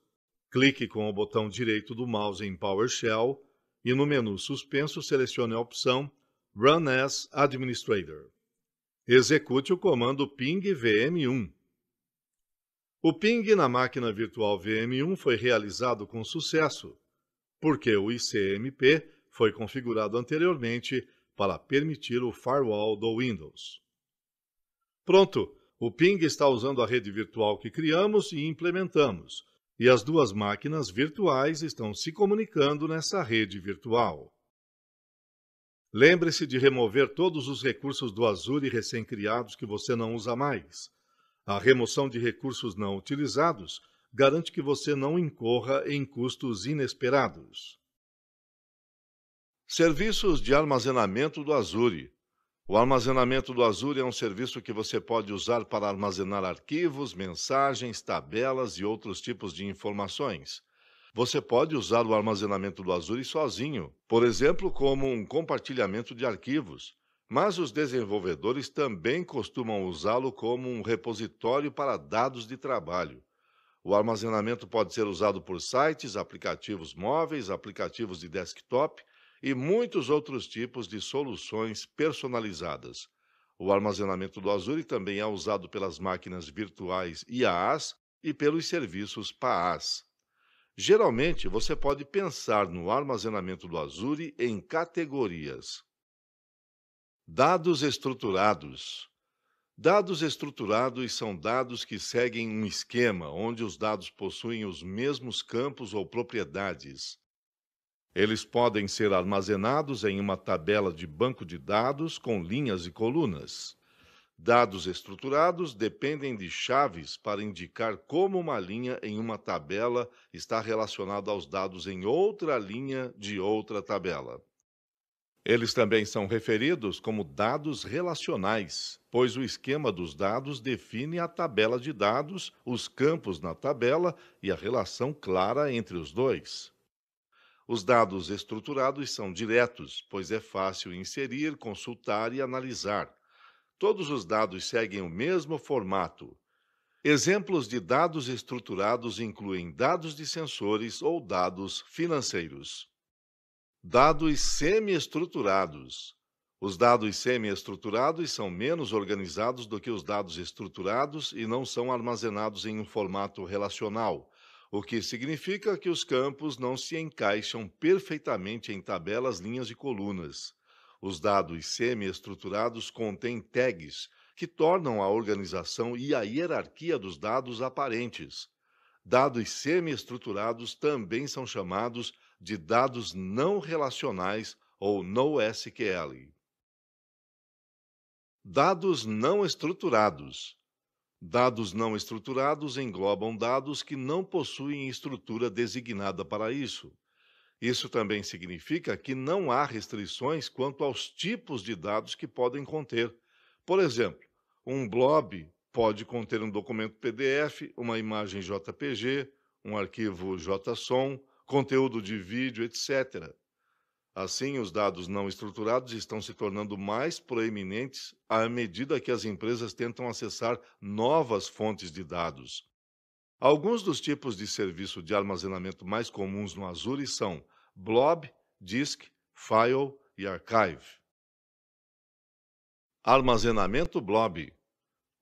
clique com o botão direito do mouse em PowerShell e no menu suspenso selecione a opção Run as Administrator. Execute o comando ping VM1. O ping na máquina virtual VM1 foi realizado com sucesso, porque o ICMP foi configurado anteriormente para permitir o firewall do Windows. Pronto! O ping está usando a rede virtual que criamos e implementamos, e as duas máquinas virtuais estão se comunicando nessa rede virtual. Lembre-se de remover todos os recursos do Azure recém-criados que você não usa mais. A remoção de recursos não utilizados garante que você não incorra em custos inesperados. Serviços de armazenamento do Azure. O armazenamento do Azure é um serviço que você pode usar para armazenar arquivos, mensagens, tabelas e outros tipos de informações. Você pode usar o armazenamento do Azure sozinho, por exemplo, como um compartilhamento de arquivos, mas os desenvolvedores também costumam usá-lo como um repositório para dados de trabalho. O armazenamento pode ser usado por sites, aplicativos móveis, aplicativos de desktop e muitos outros tipos de soluções personalizadas. O armazenamento do Azure também é usado pelas máquinas virtuais IaaS e pelos serviços PaaS. Geralmente, você pode pensar no armazenamento do Azure em categorias. Dados estruturados. Dados estruturados são dados que seguem um esquema onde os dados possuem os mesmos campos ou propriedades. Eles podem ser armazenados em uma tabela de banco de dados com linhas e colunas. Dados estruturados dependem de chaves para indicar como uma linha em uma tabela está relacionada aos dados em outra linha de outra tabela. Eles também são referidos como dados relacionais, pois o esquema dos dados define a tabela de dados, os campos na tabela e a relação clara entre os dois. Os dados estruturados são diretos, pois é fácil inserir, consultar e analisar. Todos os dados seguem o mesmo formato. Exemplos de dados estruturados incluem dados de sensores ou dados financeiros. Dados semi-estruturados. Os dados semi-estruturados são menos organizados do que os dados estruturados e não são armazenados em um formato relacional, o que significa que os campos não se encaixam perfeitamente em tabelas, linhas e colunas. Os dados semi-estruturados contêm tags, que tornam a organização e a hierarquia dos dados aparentes. Dados semi-estruturados também são chamados de dados não relacionais ou NoSQL. Dados não estruturados. Dados não estruturados englobam dados que não possuem estrutura designada para isso. Isso também significa que não há restrições quanto aos tipos de dados que podem conter. Por exemplo, um blob pode conter um documento PDF, uma imagem JPG, um arquivo JSON, conteúdo de vídeo, etc. Assim, os dados não estruturados estão se tornando mais proeminentes à medida que as empresas tentam acessar novas fontes de dados. Alguns dos tipos de serviço de armazenamento mais comuns no Azure são Blob, Disk, File e Archive. Armazenamento Blob.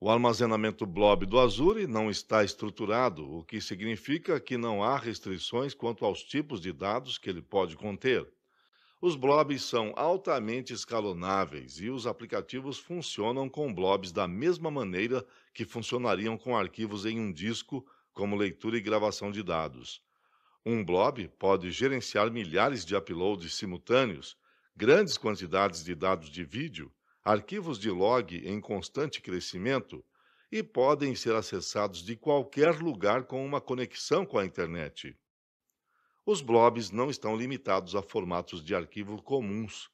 O armazenamento Blob do Azure não está estruturado, o que significa que não há restrições quanto aos tipos de dados que ele pode conter. Os blobs são altamente escalonáveis e os aplicativos funcionam com blobs da mesma maneira que funcionariam com arquivos em um disco, como leitura e gravação de dados. Um blob pode gerenciar milhares de uploads simultâneos, grandes quantidades de dados de vídeo, arquivos de log em constante crescimento e podem ser acessados de qualquer lugar com uma conexão com a internet. Os blobs não estão limitados a formatos de arquivo comuns.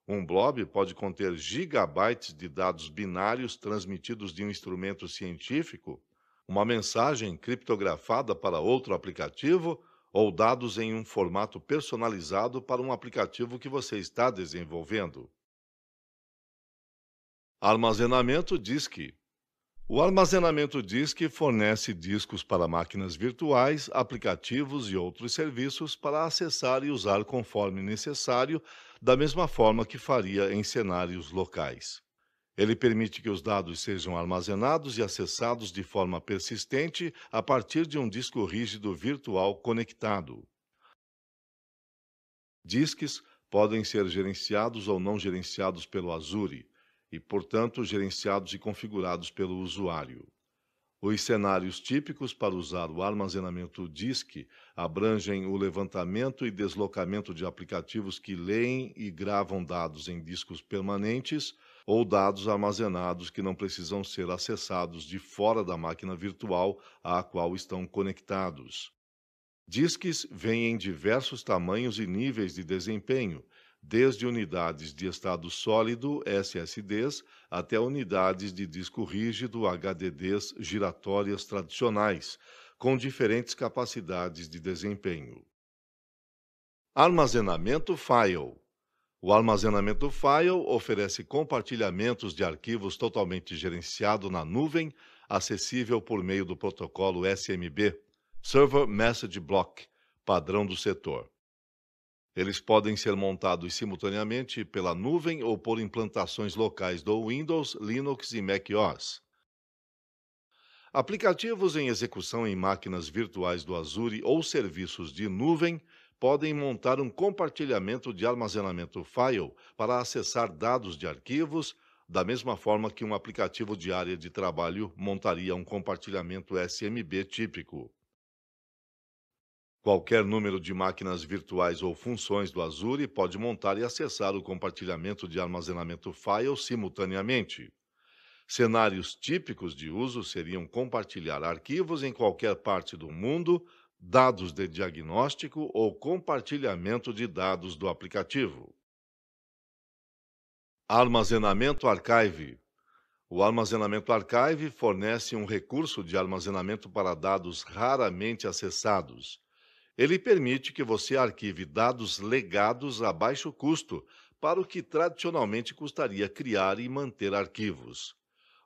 Um blob pode conter gigabytes de dados binários transmitidos de um instrumento científico, uma mensagem criptografada para outro aplicativo ou dados em um formato personalizado para um aplicativo que você está desenvolvendo. Armazenamento disk. O armazenamento disk fornece discos para máquinas virtuais, aplicativos e outros serviços para acessar e usar conforme necessário, da mesma forma que faria em cenários locais. Ele permite que os dados sejam armazenados e acessados de forma persistente a partir de um disco rígido virtual conectado. Disques podem ser gerenciados ou não gerenciados pelo Azure e, portanto, gerenciados e configurados pelo usuário. Os cenários típicos para usar o armazenamento disk abrangem o levantamento e deslocamento de aplicativos que leem e gravam dados em discos permanentes ou dados armazenados que não precisam ser acessados de fora da máquina virtual à qual estão conectados. Disques vêm em diversos tamanhos e níveis de desempenho, desde unidades de estado sólido, SSDs, até unidades de disco rígido, HDDs giratórias tradicionais, com diferentes capacidades de desempenho. Armazenamento File. O armazenamento File oferece compartilhamentos de arquivos totalmente gerenciado na nuvem, acessível por meio do protocolo SMB, Server Message Block, padrão do setor. Eles podem ser montados simultaneamente pela nuvem ou por implantações locais do Windows, Linux e macOS. Aplicativos em execução em máquinas virtuais do Azure ou serviços de nuvem podem montar um compartilhamento de armazenamento file para acessar dados de arquivos, da mesma forma que um aplicativo de área de trabalho montaria um compartilhamento SMB típico. Qualquer número de máquinas virtuais ou funções do Azure pode montar e acessar o compartilhamento de armazenamento file simultaneamente. Cenários típicos de uso seriam compartilhar arquivos em qualquer parte do mundo, dados de diagnóstico ou compartilhamento de dados do aplicativo. Armazenamento Archive. O armazenamento Archive fornece um recurso de armazenamento para dados raramente acessados. Ele permite que você arquive dados legados a baixo custo, para o que tradicionalmente custaria criar e manter arquivos.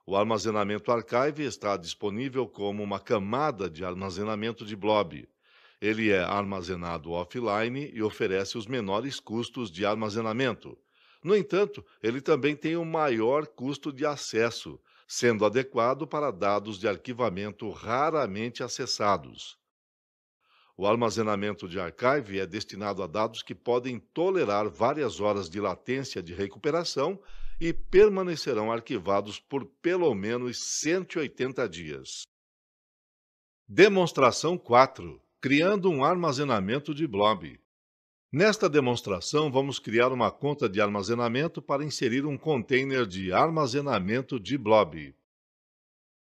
O armazenamento Archive está disponível como uma camada de armazenamento de blob. Ele é armazenado offline e oferece os menores custos de armazenamento. No entanto, ele também tem um maior custo de acesso, sendo adequado para dados de arquivamento raramente acessados. O armazenamento de archive é destinado a dados que podem tolerar várias horas de latência de recuperação e permanecerão arquivados por pelo menos 180 dias. Demonstração 4. Criando um armazenamento de blob. Nesta demonstração, vamos criar uma conta de armazenamento para inserir um container de armazenamento de blob.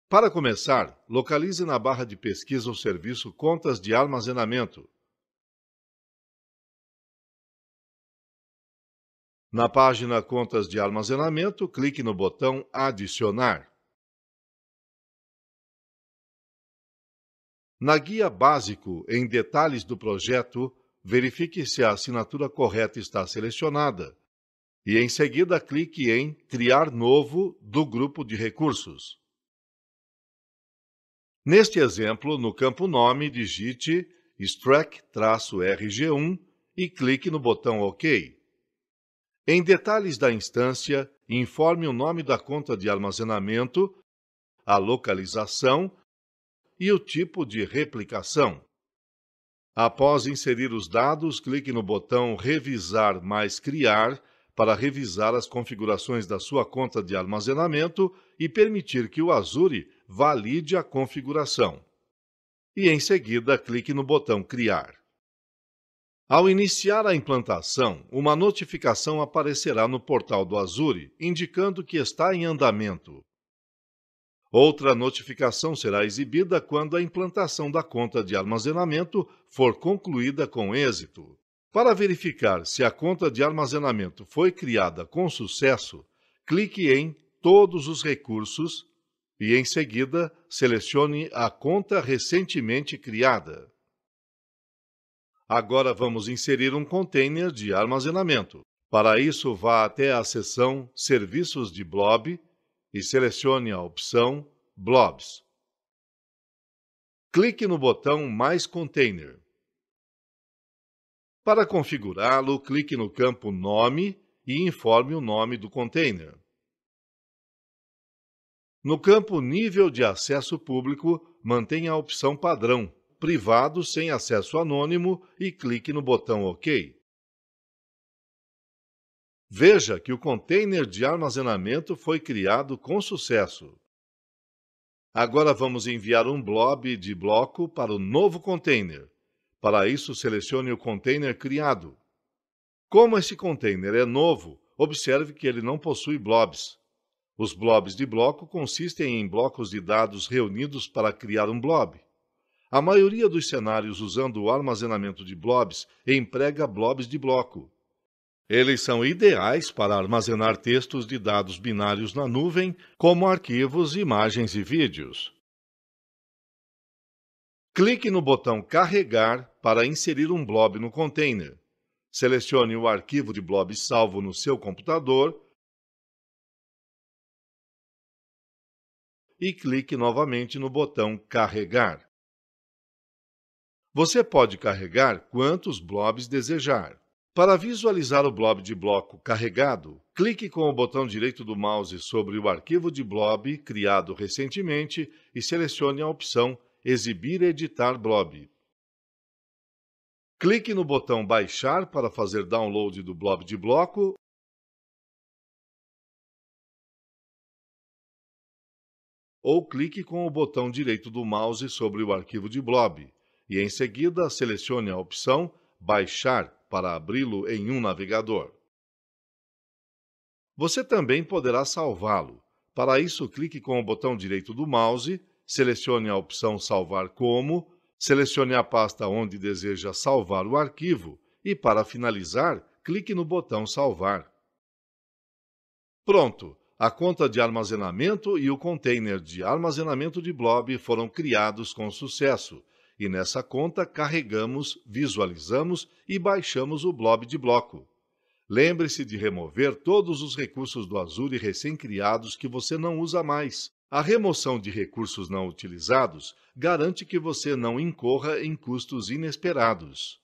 Para começar, localize na barra de pesquisa o serviço Contas de Armazenamento. Na página Contas de Armazenamento, clique no botão Adicionar. Na guia básico, em Detalhes do projeto, verifique se a assinatura correta está selecionada e, em seguida, clique em Criar Novo do grupo de recursos. Neste exemplo, no campo Nome, digite Strack-RG1 e clique no botão OK. Em Detalhes da instância, informe o nome da conta de armazenamento, a localização e o tipo de replicação. Após inserir os dados, clique no botão Revisar mais Criar para revisar as configurações da sua conta de armazenamento e permitir que o Azure valide a configuração. E, em seguida, clique no botão Criar. Ao iniciar a implantação, uma notificação aparecerá no portal do Azure, indicando que está em andamento. Outra notificação será exibida quando a implantação da conta de armazenamento for concluída com êxito. Para verificar se a conta de armazenamento foi criada com sucesso, clique em Todos os recursos e, em seguida, selecione a conta recentemente criada. Agora vamos inserir um container de armazenamento. Para isso, vá até a seção Serviços de Blob e selecione a opção Blobs. Clique no botão Mais Container. Para configurá-lo, clique no campo Nome e informe o nome do container. No campo Nível de Acesso Público, mantenha a opção Padrão, Privado sem acesso anônimo e clique no botão OK. Veja que o container de armazenamento foi criado com sucesso. Agora vamos enviar um blob de bloco para o novo container. Para isso, selecione o container criado. Como esse container é novo, observe que ele não possui blobs. Os blobs de bloco consistem em blocos de dados reunidos para criar um blob. A maioria dos cenários usando o armazenamento de blobs emprega blobs de bloco. Eles são ideais para armazenar textos de dados binários na nuvem, como arquivos, imagens e vídeos. Clique no botão Carregar para inserir um blob no container. Selecione o arquivo de blob salvo no seu computador e clique novamente no botão Carregar. Você pode carregar quantos blobs desejar. Para visualizar o blob de bloco carregado, clique com o botão direito do mouse sobre o arquivo de blob criado recentemente e selecione a opção Exibir e editar blob. Clique no botão Baixar para fazer download do blob de bloco ou clique com o botão direito do mouse sobre o arquivo de blob e, em seguida, selecione a opção Baixar para abri-lo em um navegador. Você também poderá salvá-lo. Para isso, clique com o botão direito do mouse, selecione a opção Salvar como, selecione a pasta onde deseja salvar o arquivo e, para finalizar, clique no botão Salvar. Pronto! A conta de armazenamento e o container de armazenamento de blob foram criados com sucesso, e nessa conta carregamos, visualizamos e baixamos o blob de bloco. Lembre-se de remover todos os recursos do Azure recém-criados que você não usa mais. A remoção de recursos não utilizados garante que você não incorra em custos inesperados.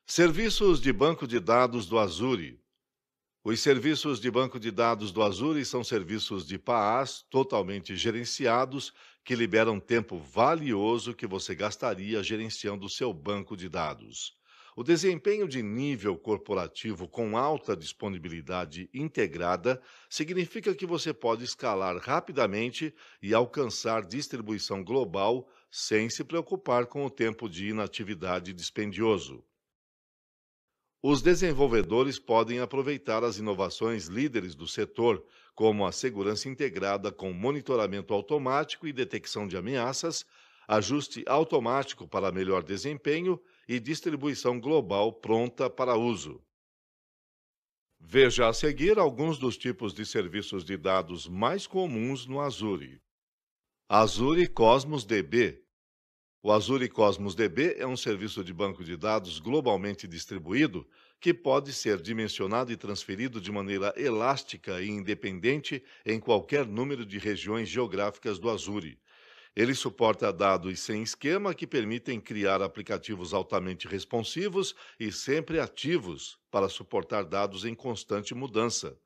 Serviços de banco de dados do Azure. Os serviços de banco de dados do Azure são serviços de PaaS totalmente gerenciados que liberam tempo valioso que você gastaria gerenciando o seu banco de dados. O desempenho de nível corporativo com alta disponibilidade integrada significa que você pode escalar rapidamente e alcançar distribuição global sem se preocupar com o tempo de inatividade dispendioso. Os desenvolvedores podem aproveitar as inovações líderes do setor, como a segurança integrada com monitoramento automático e detecção de ameaças, ajuste automático para melhor desempenho e distribuição global pronta para uso. Veja a seguir alguns dos tipos de serviços de dados mais comuns no Azure. Azure Cosmos DB. O Azure Cosmos DB é um serviço de banco de dados globalmente distribuído que pode ser dimensionado e transferido de maneira elástica e independente em qualquer número de regiões geográficas do Azure. Ele suporta dados sem esquema que permitem criar aplicativos altamente responsivos e sempre ativos para suportar dados em constante mudança.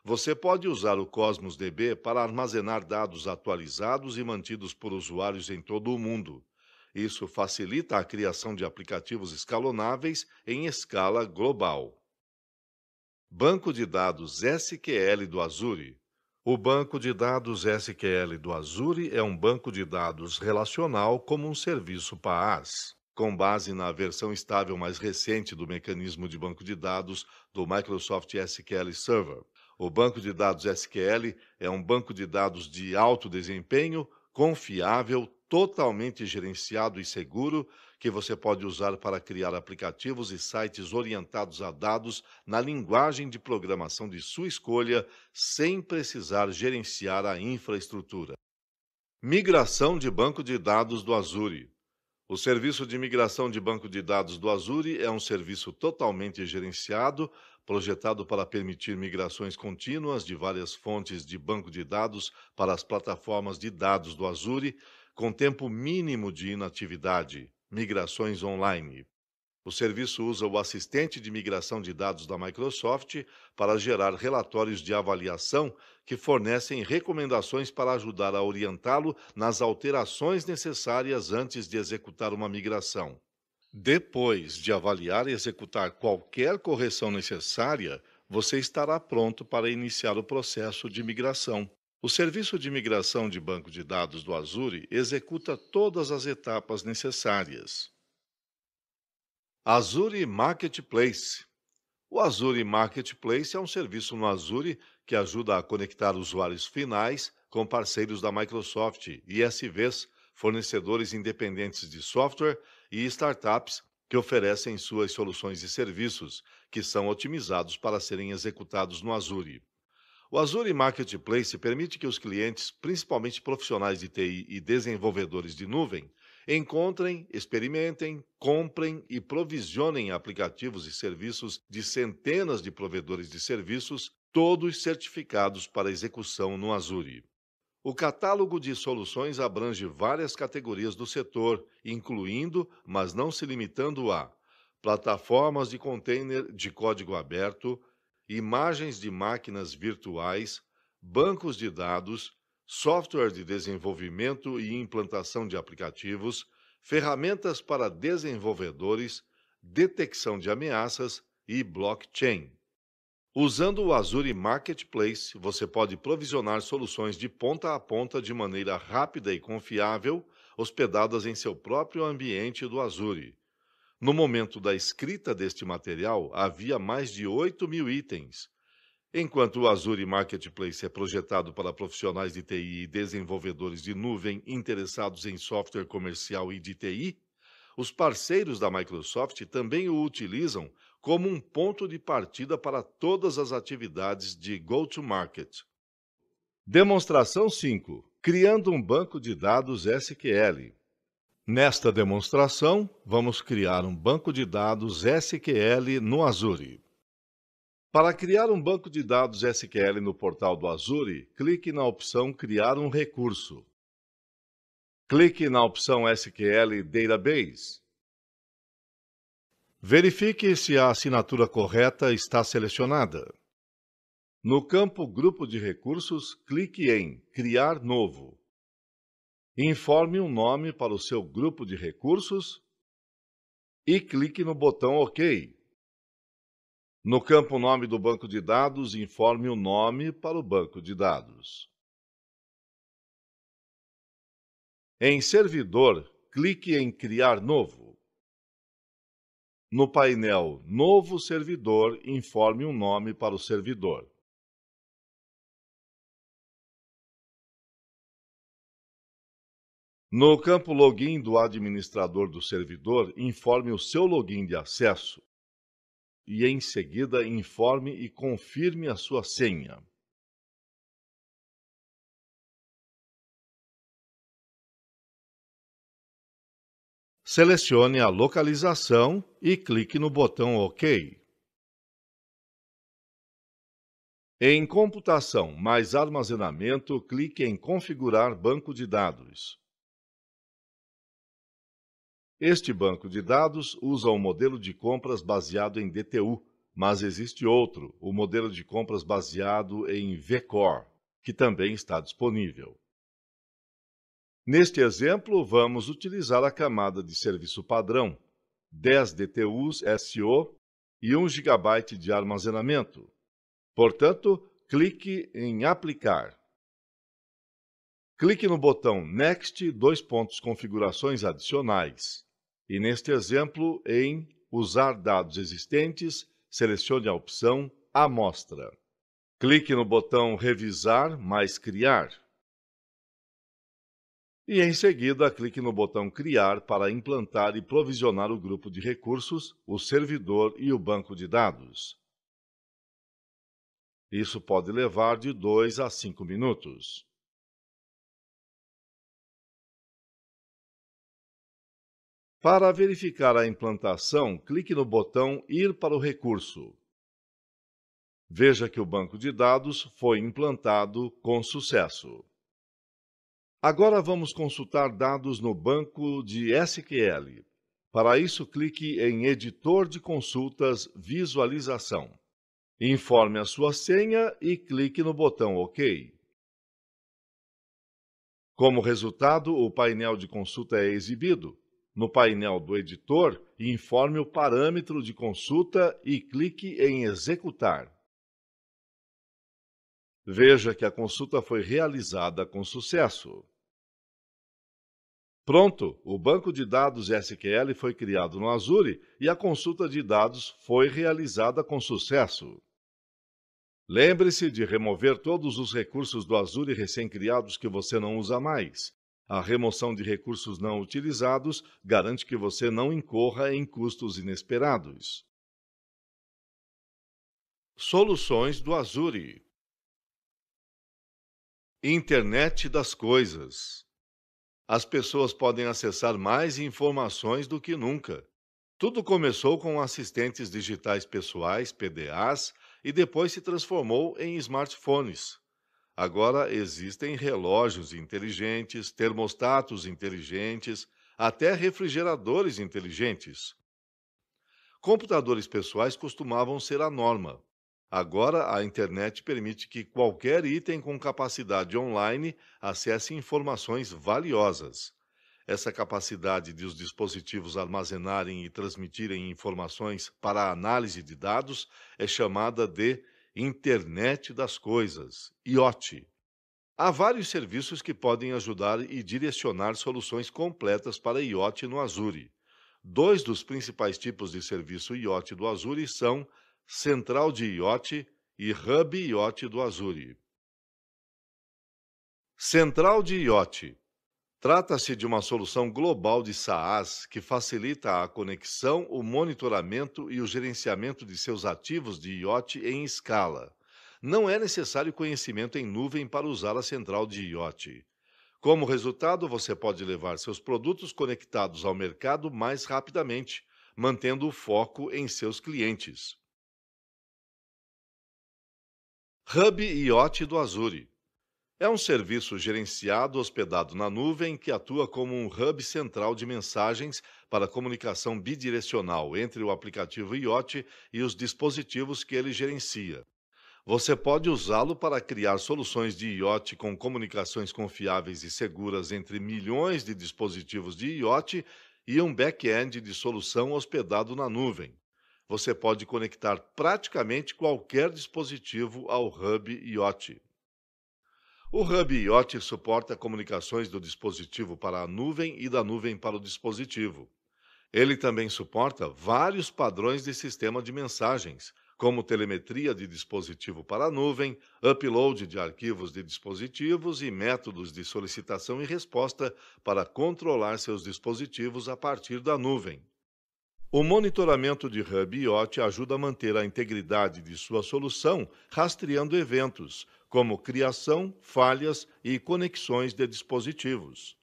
Você pode usar o Cosmos DB para armazenar dados atualizados e mantidos por usuários em todo o mundo. Isso facilita a criação de aplicativos escalonáveis em escala global. Banco de dados SQL do Azure. O banco de dados SQL do Azure é um banco de dados relacional como um serviço PaaS, com base na versão estável mais recente do mecanismo de banco de dados do Microsoft SQL Server. O banco de dados SQL é um banco de dados de alto desempenho, confiável, totalmente gerenciado e seguro, que você pode usar para criar aplicativos e sites orientados a dados na linguagem de programação de sua escolha, sem precisar gerenciar a infraestrutura. Migração de banco de dados do Azure. O serviço de migração de banco de dados do Azure é um serviço totalmente gerenciado, projetado para permitir migrações contínuas de várias fontes de banco de dados para as plataformas de dados do Azure, com tempo mínimo de inatividade, migrações online. O serviço usa o assistente de migração de dados da Microsoft para gerar relatórios de avaliação que fornecem recomendações para ajudar a orientá-lo nas alterações necessárias antes de executar uma migração. Depois de avaliar e executar qualquer correção necessária, você estará pronto para iniciar o processo de migração. O serviço de migração de banco de dados do Azure executa todas as etapas necessárias. Azure Marketplace. O Azure Marketplace é um serviço no Azure que ajuda a conectar usuários finais com parceiros da Microsoft, ISVs, fornecedores independentes de software e startups que oferecem suas soluções e serviços, que são otimizados para serem executados no Azure. O Azure Marketplace permite que os clientes, principalmente profissionais de TI e desenvolvedores de nuvem, encontrem, experimentem, comprem e provisionem aplicativos e serviços de centenas de provedores de serviços, todos certificados para execução no Azure. O catálogo de soluções abrange várias categorias do setor, incluindo, mas não se limitando a plataformas de container de código aberto, imagens de máquinas virtuais, bancos de dados, software de desenvolvimento e implantação de aplicativos, ferramentas para desenvolvedores, detecção de ameaças e blockchain. Usando o Azure Marketplace, você pode provisionar soluções de ponta a ponta de maneira rápida e confiável, hospedadas em seu próprio ambiente do Azure. No momento da escrita deste material, havia mais de 8.000 itens. Enquanto o Azure Marketplace é projetado para profissionais de TI e desenvolvedores de nuvem interessados em software comercial e de TI, os parceiros da Microsoft também o utilizam como um ponto de partida para todas as atividades de go-to-market. Demonstração 5: Criando um banco de dados SQL. Nesta demonstração, vamos criar um banco de dados SQL no Azure. Para criar um banco de dados SQL no portal do Azure, clique na opção Criar um recurso. Clique na opção SQL Database. Verifique se a assinatura correta está selecionada. No campo Grupo de Recursos, clique em Criar Novo. Informe um nome para o seu grupo de recursos e clique no botão OK. No campo Nome do banco de dados, informe o nome para o banco de dados. Em Servidor, clique em Criar Novo. No painel Novo Servidor, informe um nome para o servidor. No campo Login do administrador do servidor, informe o seu login de acesso e, em seguida, informe e confirme a sua senha. Selecione a localização e clique no botão OK. Em Computação mais Armazenamento, clique em Configurar banco de dados. Este banco de dados usa um modelo de compras baseado em DTU, mas existe outro, o modelo de compras baseado em vCore, que também está disponível. Neste exemplo, vamos utilizar a camada de serviço padrão, 10 DTUs SO e 1 GB de armazenamento. Portanto, clique em Aplicar. Clique no botão Next, Configurações adicionais. E neste exemplo, em Usar dados existentes, selecione a opção Amostra. Clique no botão Revisar mais Criar. E em seguida, clique no botão Criar para implantar e provisionar o grupo de recursos, o servidor e o banco de dados. Isso pode levar de 2 a 5 minutos. Para verificar a implantação, clique no botão Ir para o recurso. Veja que o banco de dados foi implantado com sucesso. Agora vamos consultar dados no banco de SQL. Para isso, clique em Editor de consultas Visualização. Informe a sua senha e clique no botão OK. Como resultado, o painel de consulta é exibido. No painel do editor, informe o parâmetro de consulta e clique em Executar. Veja que a consulta foi realizada com sucesso. Pronto! O banco de dados SQL foi criado no Azure e a consulta de dados foi realizada com sucesso. Lembre-se de remover todos os recursos do Azure recém-criados que você não usa mais. A remoção de recursos não utilizados garante que você não incorra em custos inesperados. Soluções do Azure. Internet das coisas. As pessoas podem acessar mais informações do que nunca. Tudo começou com assistentes digitais pessoais, PDAs, e depois se transformou em smartphones. Agora existem relógios inteligentes, termostatos inteligentes, até refrigeradores inteligentes. Computadores pessoais costumavam ser a norma. Agora, a internet permite que qualquer item com capacidade online acesse informações valiosas. Essa capacidade de os dispositivos armazenarem e transmitirem informações para a análise de dados é chamada de Internet das Coisas, IoT. Há vários serviços que podem ajudar e direcionar soluções completas para IoT no Azure. Dois dos principais tipos de serviço IoT do Azure são Central de IoT e Hub IoT do Azure. Central de IoT. Trata-se de uma solução global de SaaS que facilita a conexão, o monitoramento e o gerenciamento de seus ativos de IoT em escala. Não é necessário conhecimento em nuvem para usar a central de IoT. Como resultado, você pode levar seus produtos conectados ao mercado mais rapidamente, mantendo o foco em seus clientes. Hub IoT do Azure. É um serviço gerenciado hospedado na nuvem que atua como um hub central de mensagens para comunicação bidirecional entre o aplicativo IoT e os dispositivos que ele gerencia. Você pode usá-lo para criar soluções de IoT com comunicações confiáveis e seguras entre milhões de dispositivos de IoT e um back-end de solução hospedado na nuvem. Você pode conectar praticamente qualquer dispositivo ao Hub IoT. O Hub IoT suporta comunicações do dispositivo para a nuvem e da nuvem para o dispositivo. Ele também suporta vários padrões de sistema de mensagens, como telemetria de dispositivo para a nuvem, upload de arquivos de dispositivos e métodos de solicitação e resposta para controlar seus dispositivos a partir da nuvem. O monitoramento de Hub IoT ajuda a manter a integridade de sua solução, rastreando eventos, como criação, falhas e conexões de dispositivos.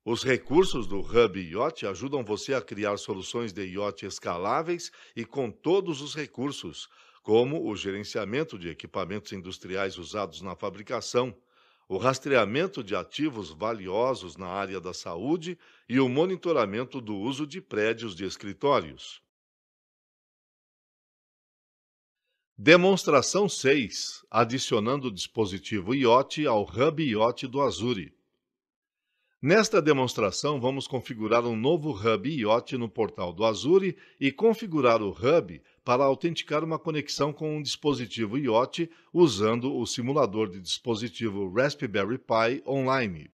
Os recursos do Hub IoT ajudam você a criar soluções de IoT escaláveis e com todos os recursos, como o gerenciamento de equipamentos industriais usados na fabricação, o rastreamento de ativos valiosos na área da saúde e o monitoramento do uso de prédios de escritórios. Demonstração 6: adicionando o dispositivo IoT ao Hub IoT do Azure. Nesta demonstração, vamos configurar um novo Hub IoT no portal do Azure e configurar o Hub para autenticar uma conexão com um dispositivo IoT usando o simulador de dispositivo Raspberry Pi Online.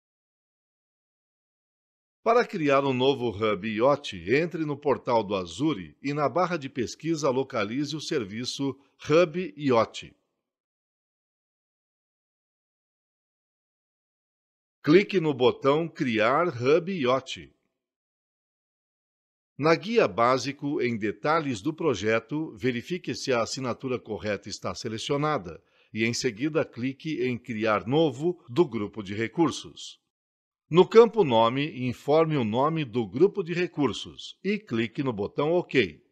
Para criar um novo Hub IoT, entre no portal do Azure e na barra de pesquisa localize o serviço Hub IoT. Clique no botão Criar Hub IoT. Na guia básico em detalhes do projeto, verifique se a assinatura correta está selecionada e, em seguida, clique em Criar Novo do grupo de recursos. No campo Nome, informe o nome do grupo de recursos e clique no botão OK.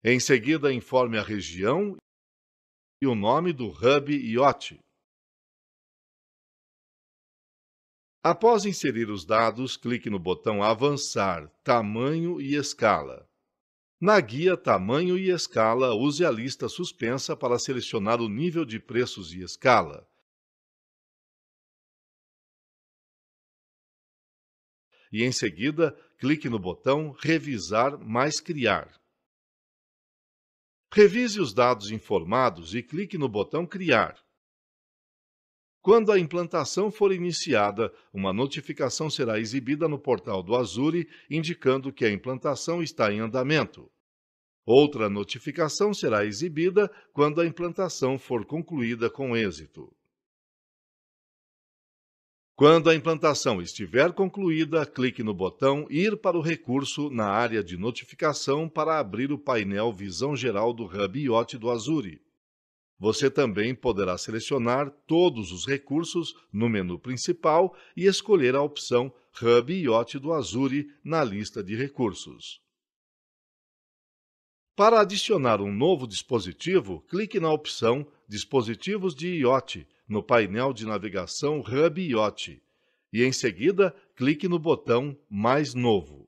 Em seguida, informe a região e o nome do Hub IoT. Após inserir os dados, clique no botão Avançar, Tamanho e Escala. Na guia Tamanho e Escala, use a lista suspensa para selecionar o nível de preços e escala. E em seguida, clique no botão Revisar mais Criar. Revise os dados informados e clique no botão Criar. Quando a implantação for iniciada, uma notificação será exibida no portal do Azure, indicando que a implantação está em andamento. Outra notificação será exibida quando a implantação for concluída com êxito. Quando a implantação estiver concluída, clique no botão Ir para o recurso na área de notificação para abrir o painel Visão Geral do Hub IoT do Azure. Você também poderá selecionar todos os recursos no menu principal e escolher a opção Hub IoT do Azure na lista de recursos. Para adicionar um novo dispositivo, clique na opção Dispositivos de IoT no painel de navegação Hub IoT e, em seguida, clique no botão Mais Novo.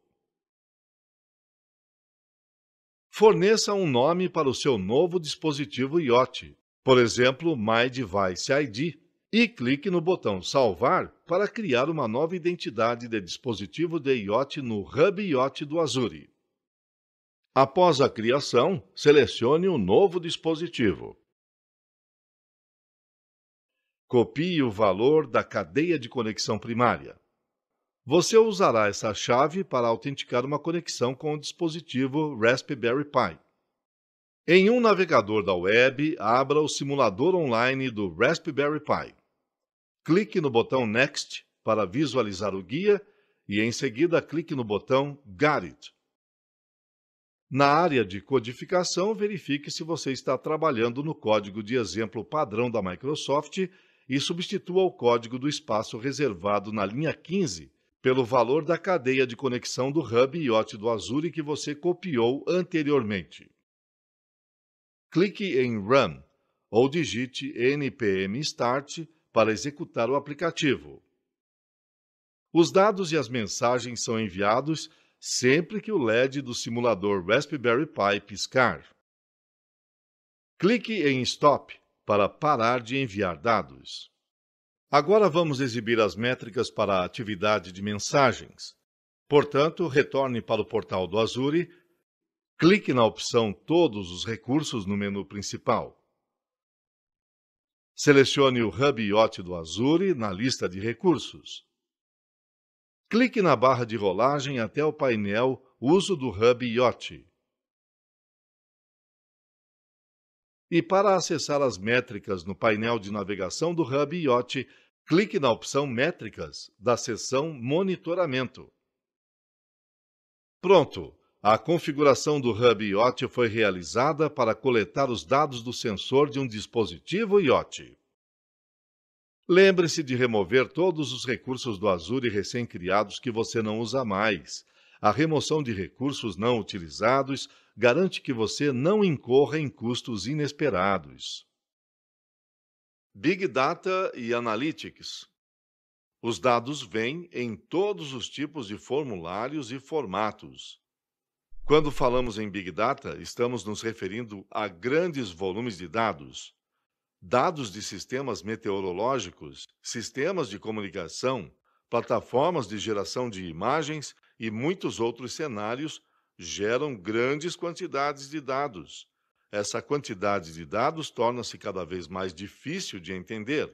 Forneça um nome para o seu novo dispositivo IoT, por exemplo, My Device ID, e clique no botão Salvar para criar uma nova identidade de dispositivo de IoT no Hub IoT do Azure. Após a criação, selecione o novo dispositivo. Copie o valor da cadeia de conexão primária. Você usará essa chave para autenticar uma conexão com o dispositivo Raspberry Pi. Em um navegador da web, abra o simulador online do Raspberry Pi. Clique no botão Next para visualizar o guia e, em seguida, clique no botão Got It. Na área de codificação, verifique se você está trabalhando no código de exemplo padrão da Microsoft e substitua o código do espaço reservado na linha 15 pelo valor da cadeia de conexão do Hub IoT do Azure que você copiou anteriormente. Clique em Run ou digite npm start para executar o aplicativo. Os dados e as mensagens são enviados sempre que o LED do simulador Raspberry Pi piscar. Clique em Stop para parar de enviar dados. Agora vamos exibir as métricas para a atividade de mensagens. Portanto, retorne para o portal do Azure, clique na opção Todos os recursos no menu principal. Selecione o Hub IoT do Azure na lista de recursos. Clique na barra de rolagem até o painel Uso do Hub IoT. E para acessar as métricas no painel de navegação do Hub IoT, clique na opção Métricas da seção Monitoramento. Pronto! A configuração do Hub IoT foi realizada para coletar os dados do sensor de um dispositivo IoT. Lembre-se de remover todos os recursos do Azure recém-criados que você não usa mais. A remoção de recursos não utilizados garante que você não incorra em custos inesperados. Big Data e Analytics. Os dados vêm em todos os tipos de formulários e formatos. Quando falamos em Big Data, estamos nos referindo a grandes volumes de dados. Dados de sistemas meteorológicos, sistemas de comunicação, plataformas de geração de imagens e muitos outros cenários geram grandes quantidades de dados. Essa quantidade de dados torna-se cada vez mais difícil de entender.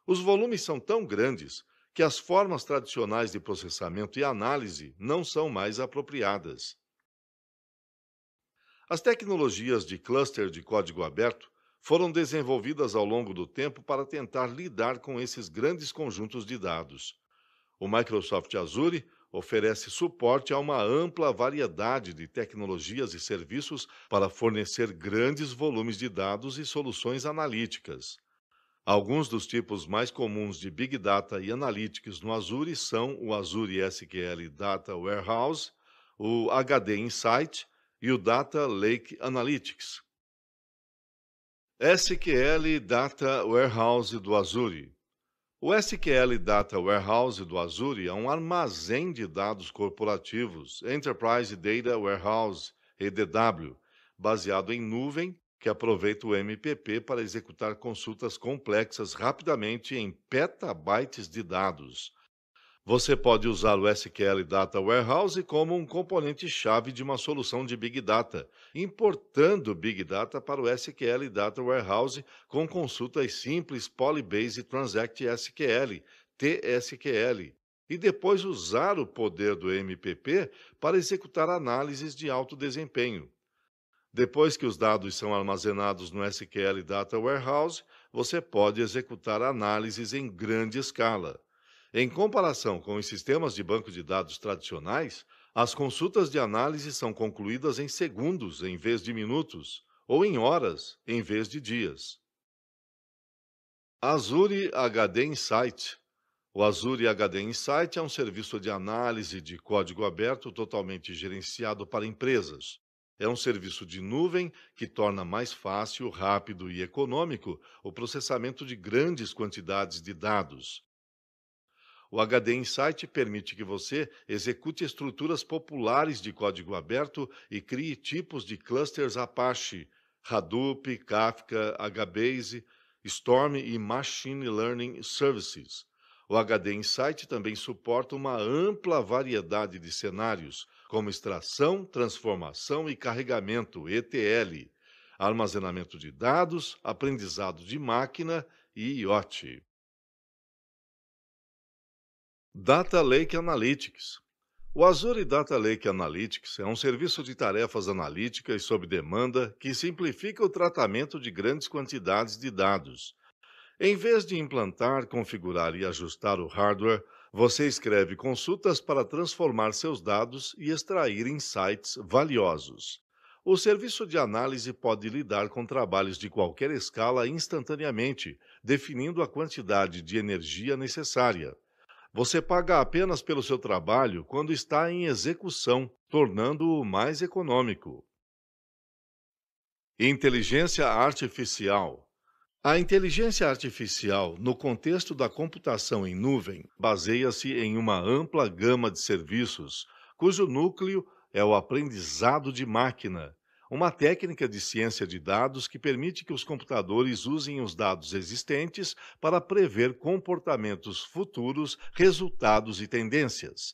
Os volumes são tão grandes que as formas tradicionais de processamento e análise não são mais apropriadas. As tecnologias de cluster de código aberto foram desenvolvidas ao longo do tempo para tentar lidar com esses grandes conjuntos de dados. O Microsoft Azure oferece suporte a uma ampla variedade de tecnologias e serviços para fornecer grandes volumes de dados e soluções analíticas. Alguns dos tipos mais comuns de Big Data e Analytics no Azure são o Azure SQL Data Warehouse, o HD Insight e o Data Lake Analytics. SQL Data Warehouse do Azure. O SQL Data Warehouse do Azure é um armazém de dados corporativos, Enterprise Data Warehouse, EDW, baseado em nuvem, que aproveita o MPP para executar consultas complexas rapidamente em petabytes de dados. Você pode usar o SQL Data Warehouse como um componente-chave de uma solução de Big Data, importando Big Data para o SQL Data Warehouse com consultas simples Polybase Transact SQL, TSQL, e depois usar o poder do MPP para executar análises de alto desempenho. Depois que os dados são armazenados no SQL Data Warehouse, você pode executar análises em grande escala. Em comparação com os sistemas de banco de dados tradicionais, as consultas de análise são concluídas em segundos em vez de minutos, ou em horas em vez de dias. Azure HD Insight. O Azure HD Insight é um serviço de análise de código aberto totalmente gerenciado para empresas. É um serviço de nuvem que torna mais fácil, rápido e econômico o processamento de grandes quantidades de dados. O HD Insight permite que você execute estruturas populares de código aberto e crie tipos de clusters Apache, Hadoop, Kafka, HBase, Storm e Machine Learning Services. O HD Insight também suporta uma ampla variedade de cenários, como extração, transformação e carregamento, ETL, armazenamento de dados, aprendizado de máquina e IoT. Data Lake Analytics. O Azure Data Lake Analytics é um serviço de tarefas analíticas sob demanda que simplifica o tratamento de grandes quantidades de dados. Em vez de implantar, configurar e ajustar o hardware, você escreve consultas para transformar seus dados e extrair insights valiosos. O serviço de análise pode lidar com trabalhos de qualquer escala instantaneamente, definindo a quantidade de energia necessária. Você paga apenas pelo seu trabalho quando está em execução, tornando-o mais econômico. Inteligência artificial. A inteligência artificial, no contexto da computação em nuvem, baseia-se em uma ampla gama de serviços, cujo núcleo é o aprendizado de máquina, uma técnica de ciência de dados que permite que os computadores usem os dados existentes para prever comportamentos futuros, resultados e tendências.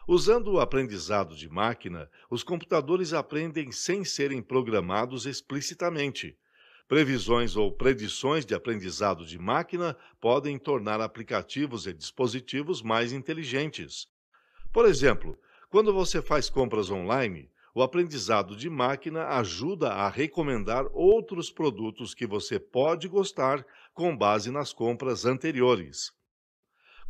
Usando o aprendizado de máquina, os computadores aprendem sem serem programados explicitamente. Previsões ou predições de aprendizado de máquina podem tornar aplicativos e dispositivos mais inteligentes. Por exemplo, quando você faz compras online, o aprendizado de máquina ajuda a recomendar outros produtos que você pode gostar com base nas compras anteriores.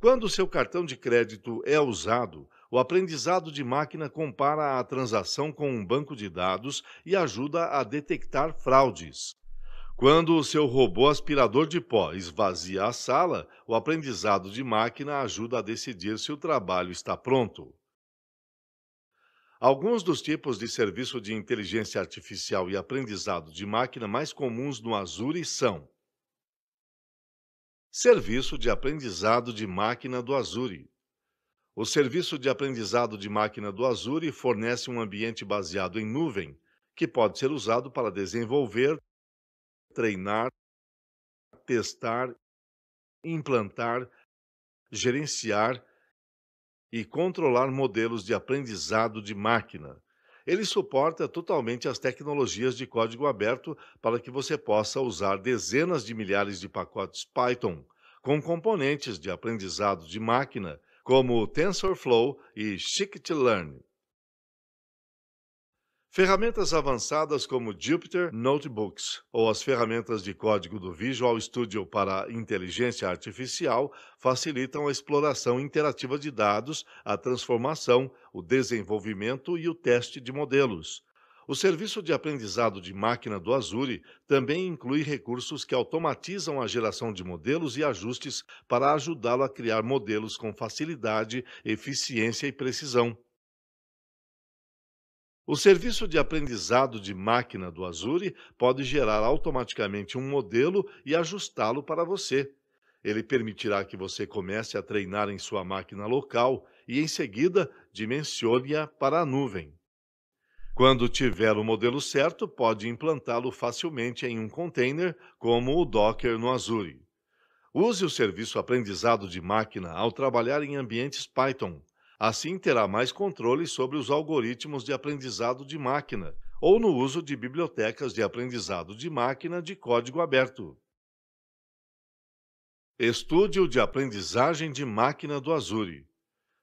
Quando o seu cartão de crédito é usado, o aprendizado de máquina compara a transação com um banco de dados e ajuda a detectar fraudes. Quando o seu robô aspirador de pó esvazia a sala, o aprendizado de máquina ajuda a decidir se o trabalho está pronto. Alguns dos tipos de serviço de inteligência artificial e aprendizado de máquina mais comuns no Azure são: Serviço de aprendizado de máquina do Azure. O serviço de aprendizado de máquina do Azure fornece um ambiente baseado em nuvem, que pode ser usado para desenvolver, treinar, testar, implantar, gerenciar e controlar modelos de aprendizado de máquina. Ele suporta totalmente as tecnologias de código aberto para que você possa usar dezenas de milhares de pacotes Python com componentes de aprendizado de máquina, como o TensorFlow e Scikit-learn. Ferramentas avançadas como Jupyter Notebooks ou as ferramentas de código do Visual Studio para inteligência artificial facilitam a exploração interativa de dados, a transformação, o desenvolvimento e o teste de modelos. O serviço de aprendizado de máquina do Azure também inclui recursos que automatizam a geração de modelos e ajustes para ajudá-lo a criar modelos com facilidade, eficiência e precisão. O serviço de aprendizado de máquina do Azure pode gerar automaticamente um modelo e ajustá-lo para você. Ele permitirá que você comece a treinar em sua máquina local e, em seguida, dimensione-a para a nuvem. Quando tiver o modelo certo, pode implantá-lo facilmente em um container, como o Docker no Azure. Use o serviço aprendizado de máquina ao trabalhar em ambientes Python. Assim terá mais controle sobre os algoritmos de aprendizado de máquina ou no uso de bibliotecas de aprendizado de máquina de código aberto. Estúdio de aprendizagem de máquina do Azure.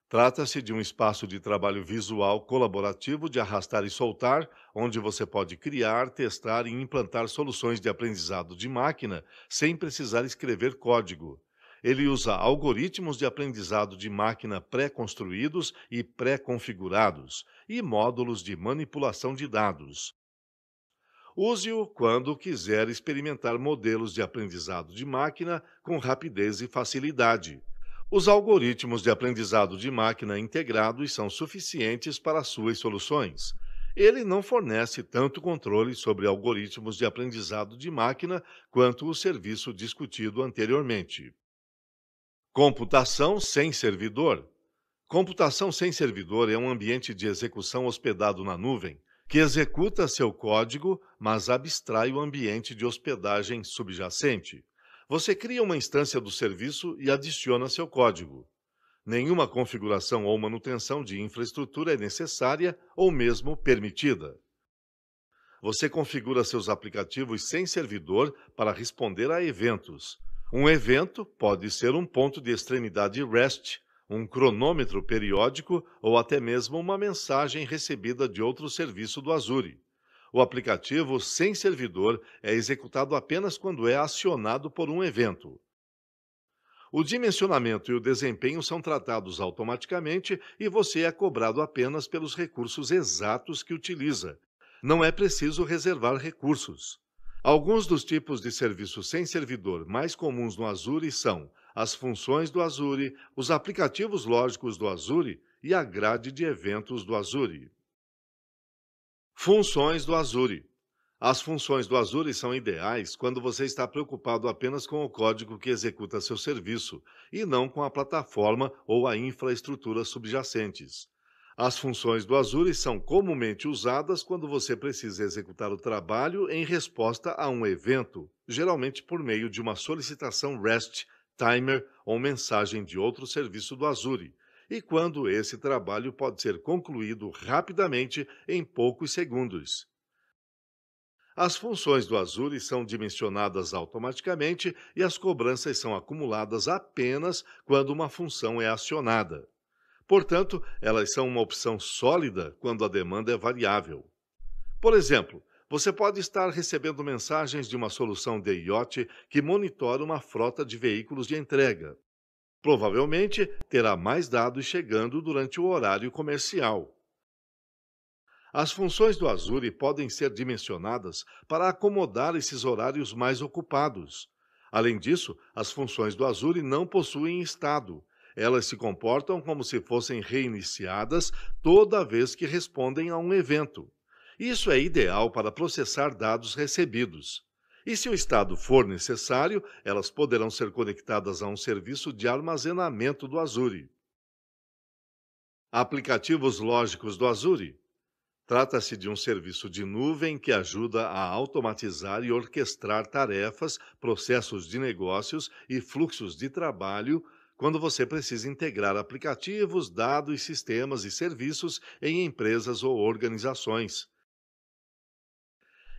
Trata-se de um espaço de trabalho visual colaborativo de arrastar e soltar, onde você pode criar, testar e implantar soluções de aprendizado de máquina sem precisar escrever código. Ele usa algoritmos de aprendizado de máquina pré-construídos e pré-configurados e módulos de manipulação de dados. Use-o quando quiser experimentar modelos de aprendizado de máquina com rapidez e facilidade. Os algoritmos de aprendizado de máquina integrados são suficientes para suas soluções. Ele não fornece tanto controle sobre algoritmos de aprendizado de máquina quanto o serviço discutido anteriormente. Computação sem servidor. Computação sem servidor é um ambiente de execução hospedado na nuvem, que executa seu código, mas abstrai o ambiente de hospedagem subjacente. Você cria uma instância do serviço e adiciona seu código. Nenhuma configuração ou manutenção de infraestrutura é necessária ou mesmo permitida. Você configura seus aplicativos sem servidor para responder a eventos. Um evento pode ser um ponto de extremidade REST, um cronômetro periódico ou até mesmo uma mensagem recebida de outro serviço do Azure. O aplicativo sem servidor é executado apenas quando é acionado por um evento. O dimensionamento e o desempenho são tratados automaticamente e você é cobrado apenas pelos recursos exatos que utiliza. Não é preciso reservar recursos. Alguns dos tipos de serviços sem servidor mais comuns no Azure são as funções do Azure, os aplicativos lógicos do Azure e a grade de eventos do Azure. Funções do Azure. As funções do Azure são ideais quando você está preocupado apenas com o código que executa seu serviço e não com a plataforma ou a infraestrutura subjacentes. As funções do Azure são comumente usadas quando você precisa executar o trabalho em resposta a um evento, geralmente por meio de uma solicitação REST, timer ou mensagem de outro serviço do Azure, e quando esse trabalho pode ser concluído rapidamente em poucos segundos. As funções do Azure são dimensionadas automaticamente e as cobranças são acumuladas apenas quando uma função é acionada. Portanto, elas são uma opção sólida quando a demanda é variável. Por exemplo, você pode estar recebendo mensagens de uma solução de IoT que monitora uma frota de veículos de entrega. Provavelmente terá mais dados chegando durante o horário comercial. As funções do Azure podem ser dimensionadas para acomodar esses horários mais ocupados. Além disso, as funções do Azure não possuem estado. Elas se comportam como se fossem reiniciadas toda vez que respondem a um evento. Isso é ideal para processar dados recebidos. E se o estado for necessário, elas poderão ser conectadas a um serviço de armazenamento do Azure. Aplicativos lógicos do Azure. Trata-se de um serviço de nuvem que ajuda a automatizar e orquestrar tarefas, processos de negócios e fluxos de trabalho quando você precisa integrar aplicativos, dados, sistemas e serviços em empresas ou organizações.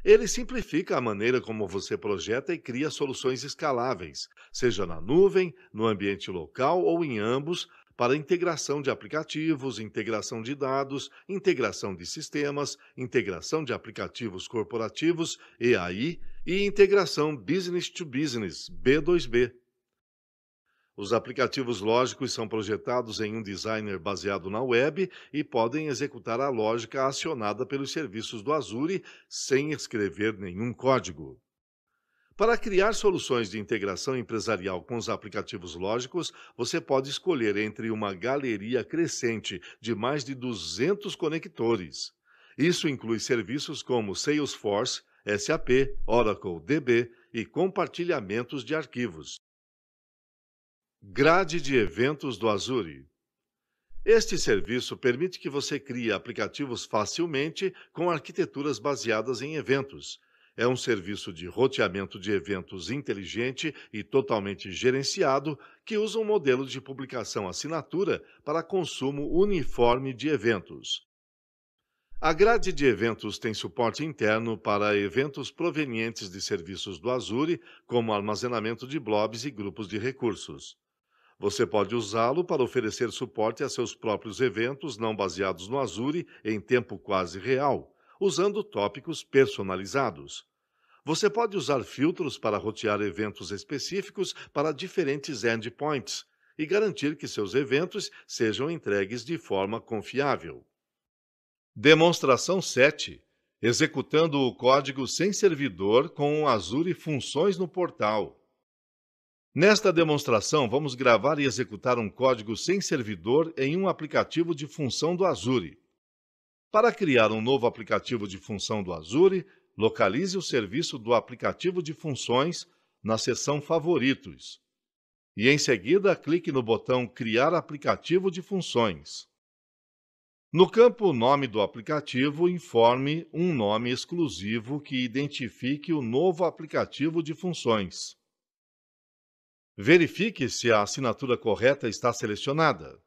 Ele simplifica a maneira como você projeta e cria soluções escaláveis, seja na nuvem, no ambiente local ou em ambos, para integração de aplicativos, integração de dados, integração de sistemas, integração de aplicativos corporativos, EAI, e integração business to business, B2B. Os aplicativos lógicos são projetados em um designer baseado na web e podem executar a lógica acionada pelos serviços do Azure sem escrever nenhum código. Para criar soluções de integração empresarial com os aplicativos lógicos, você pode escolher entre uma galeria crescente de mais de 200 conectores. Isso inclui serviços como Salesforce, SAP, Oracle DB e compartilhamentos de arquivos. Grade de eventos do Azure. Este serviço permite que você crie aplicativos facilmente com arquiteturas baseadas em eventos. É um serviço de roteamento de eventos inteligente e totalmente gerenciado que usa um modelo de publicação assinatura para consumo uniforme de eventos. A grade de eventos tem suporte interno para eventos provenientes de serviços do Azure, como armazenamento de blobs e grupos de recursos. Você pode usá-lo para oferecer suporte a seus próprios eventos não baseados no Azure em tempo quase real, usando tópicos personalizados. Você pode usar filtros para rotear eventos específicos para diferentes endpoints e garantir que seus eventos sejam entregues de forma confiável. Demonstração 7: Executando o código sem servidor com o Azure Funções no portal. Nesta demonstração, vamos gravar e executar um código sem servidor em um aplicativo de função do Azure. Para criar um novo aplicativo de função do Azure, localize o serviço do aplicativo de funções na seção Favoritos e, em seguida, clique no botão Criar aplicativo de funções. No campo Nome do aplicativo, informe um nome exclusivo que identifique o novo aplicativo de funções. Verifique se a assinatura correta está selecionada.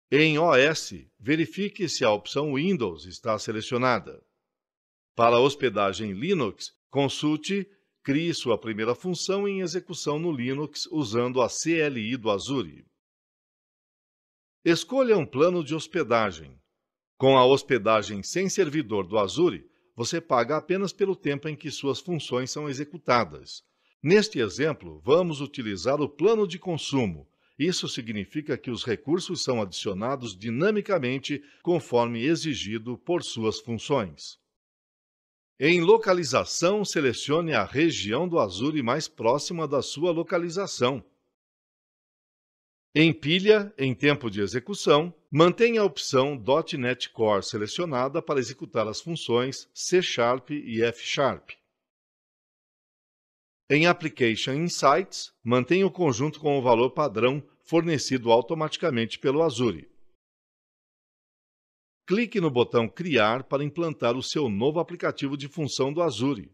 Em OS, verifique se a opção Windows está selecionada. Para a hospedagem Linux, consulte Crie sua primeira função em execução no Linux usando a CLI do Azure. Escolha um plano de hospedagem. Com a hospedagem sem servidor do Azure, você paga apenas pelo tempo em que suas funções são executadas. Neste exemplo, vamos utilizar o plano de consumo. Isso significa que os recursos são adicionados dinamicamente conforme exigido por suas funções. Em localização, selecione a região do Azure mais próxima da sua localização. Em pilha, em tempo de execução, mantenha a opção .NET Core selecionada para executar as funções C# e F#. Em Application Insights, mantenha o conjunto com o valor padrão fornecido automaticamente pelo Azure. Clique no botão Criar para implantar o seu novo aplicativo de função do Azure.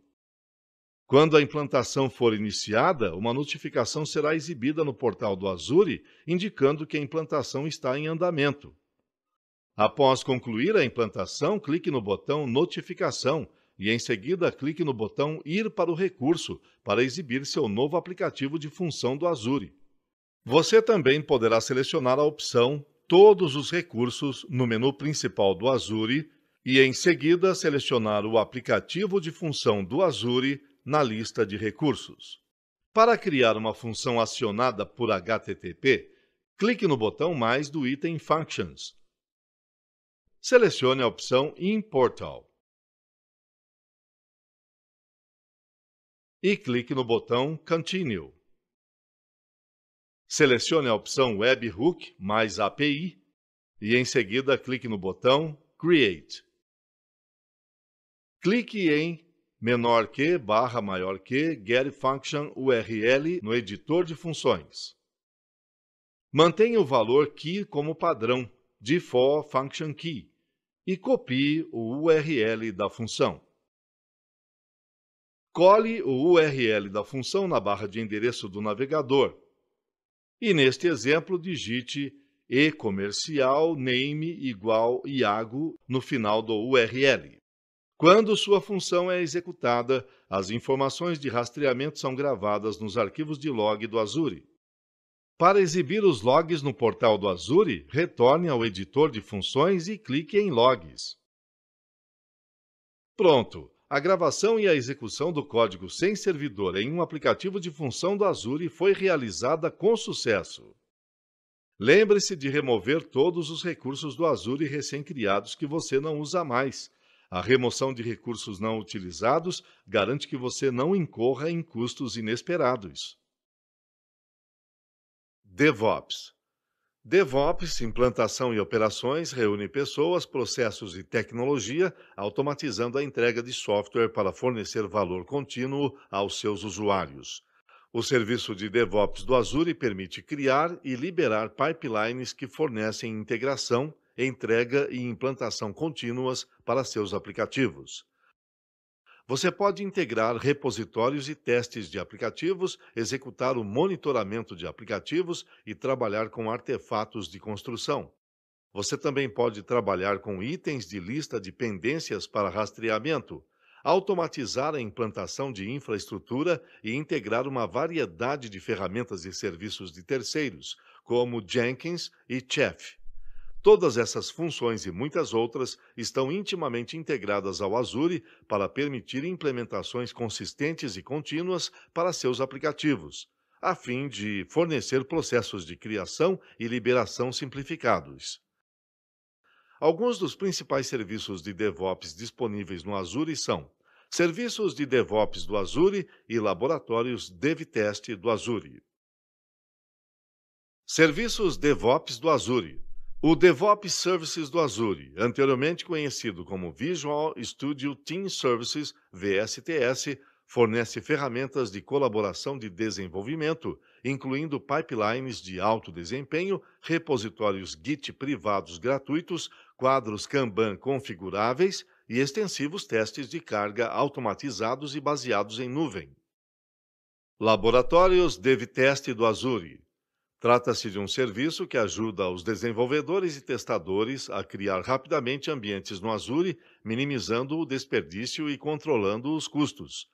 Quando a implantação for iniciada, uma notificação será exibida no portal do Azure, indicando que a implantação está em andamento. Após concluir a implantação, clique no botão Notificação e, em seguida, clique no botão Ir para o recurso para exibir seu novo aplicativo de função do Azure. Você também poderá selecionar a opção Todos os recursos no menu principal do Azure e, em seguida, selecionar o aplicativo de função do Azure na lista de recursos. Para criar uma função acionada por HTTP, clique no botão mais do item Functions. Selecione a opção Import All e clique no botão Continue. Selecione a opção Webhook mais API e, em seguida, clique no botão Create. Clique em menor que / maior que getFunction URL no editor de funções. Mantenha o valor key como padrão, default function key, e copie o URL da função. Cole o URL da função na barra de endereço do navegador. E, neste exemplo, digite e-comercial name igual Iago no final do URL. Quando sua função é executada, as informações de rastreamento são gravadas nos arquivos de log do Azure. Para exibir os logs no portal do Azure, retorne ao editor de funções e clique em Logs. Pronto! A gravação e a execução do código sem servidor em um aplicativo de função do Azure foi realizada com sucesso. Lembre-se de remover todos os recursos do Azure recém-criados que você não usa mais. A remoção de recursos não utilizados garante que você não incorra em custos inesperados. DevOps. DevOps, implantação e operações, reúne pessoas, processos e tecnologia, automatizando a entrega de software para fornecer valor contínuo aos seus usuários. O serviço de DevOps do Azure permite criar e liberar pipelines que fornecem integração, entrega e implantação contínuas para seus aplicativos. Você pode integrar repositórios e testes de aplicativos, executar o monitoramento de aplicativos e trabalhar com artefatos de construção. Você também pode trabalhar com itens de lista de pendências para rastreamento, automatizar a implantação de infraestrutura e integrar uma variedade de ferramentas e serviços de terceiros, como Jenkins e Chef. Todas essas funções e muitas outras estão intimamente integradas ao Azure para permitir implementações consistentes e contínuas para seus aplicativos, a fim de fornecer processos de criação e liberação simplificados. Alguns dos principais serviços de DevOps disponíveis no Azure são serviços de DevOps do Azure e laboratórios DevTest do Azure. Serviços DevOps do Azure. O DevOps Services do Azure, anteriormente conhecido como Visual Studio Team Services, VSTS, fornece ferramentas de colaboração de desenvolvimento, incluindo pipelines de alto desempenho, repositórios Git privados gratuitos, quadros Kanban configuráveis e extensivos testes de carga automatizados e baseados em nuvem. Laboratórios DevTest do Azure. Trata-se de um serviço que ajuda os desenvolvedores e testadores a criar rapidamente ambientes no Azure, minimizando o desperdício e controlando os custos.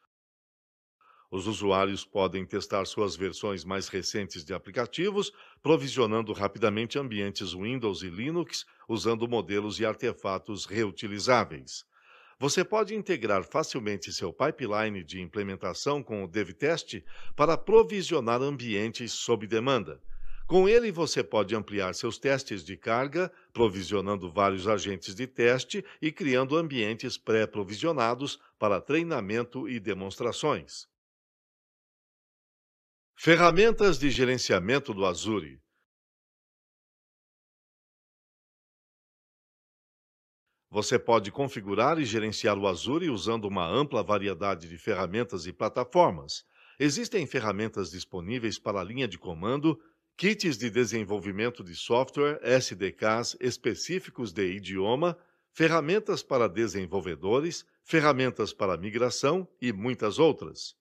Os usuários podem testar suas versões mais recentes de aplicativos, provisionando rapidamente ambientes Windows e Linux, usando modelos e artefatos reutilizáveis. Você pode integrar facilmente seu pipeline de implementação com o DevTest para provisionar ambientes sob demanda. Com ele, você pode ampliar seus testes de carga, provisionando vários agentes de teste e criando ambientes pré-provisionados para treinamento e demonstrações. Ferramentas de gerenciamento do Azure. Você pode configurar e gerenciar o Azure usando uma ampla variedade de ferramentas e plataformas. Existem ferramentas disponíveis para a linha de comando, kits de desenvolvimento de software, SDKs específicos de idioma, ferramentas para desenvolvedores, ferramentas para migração e muitas outras.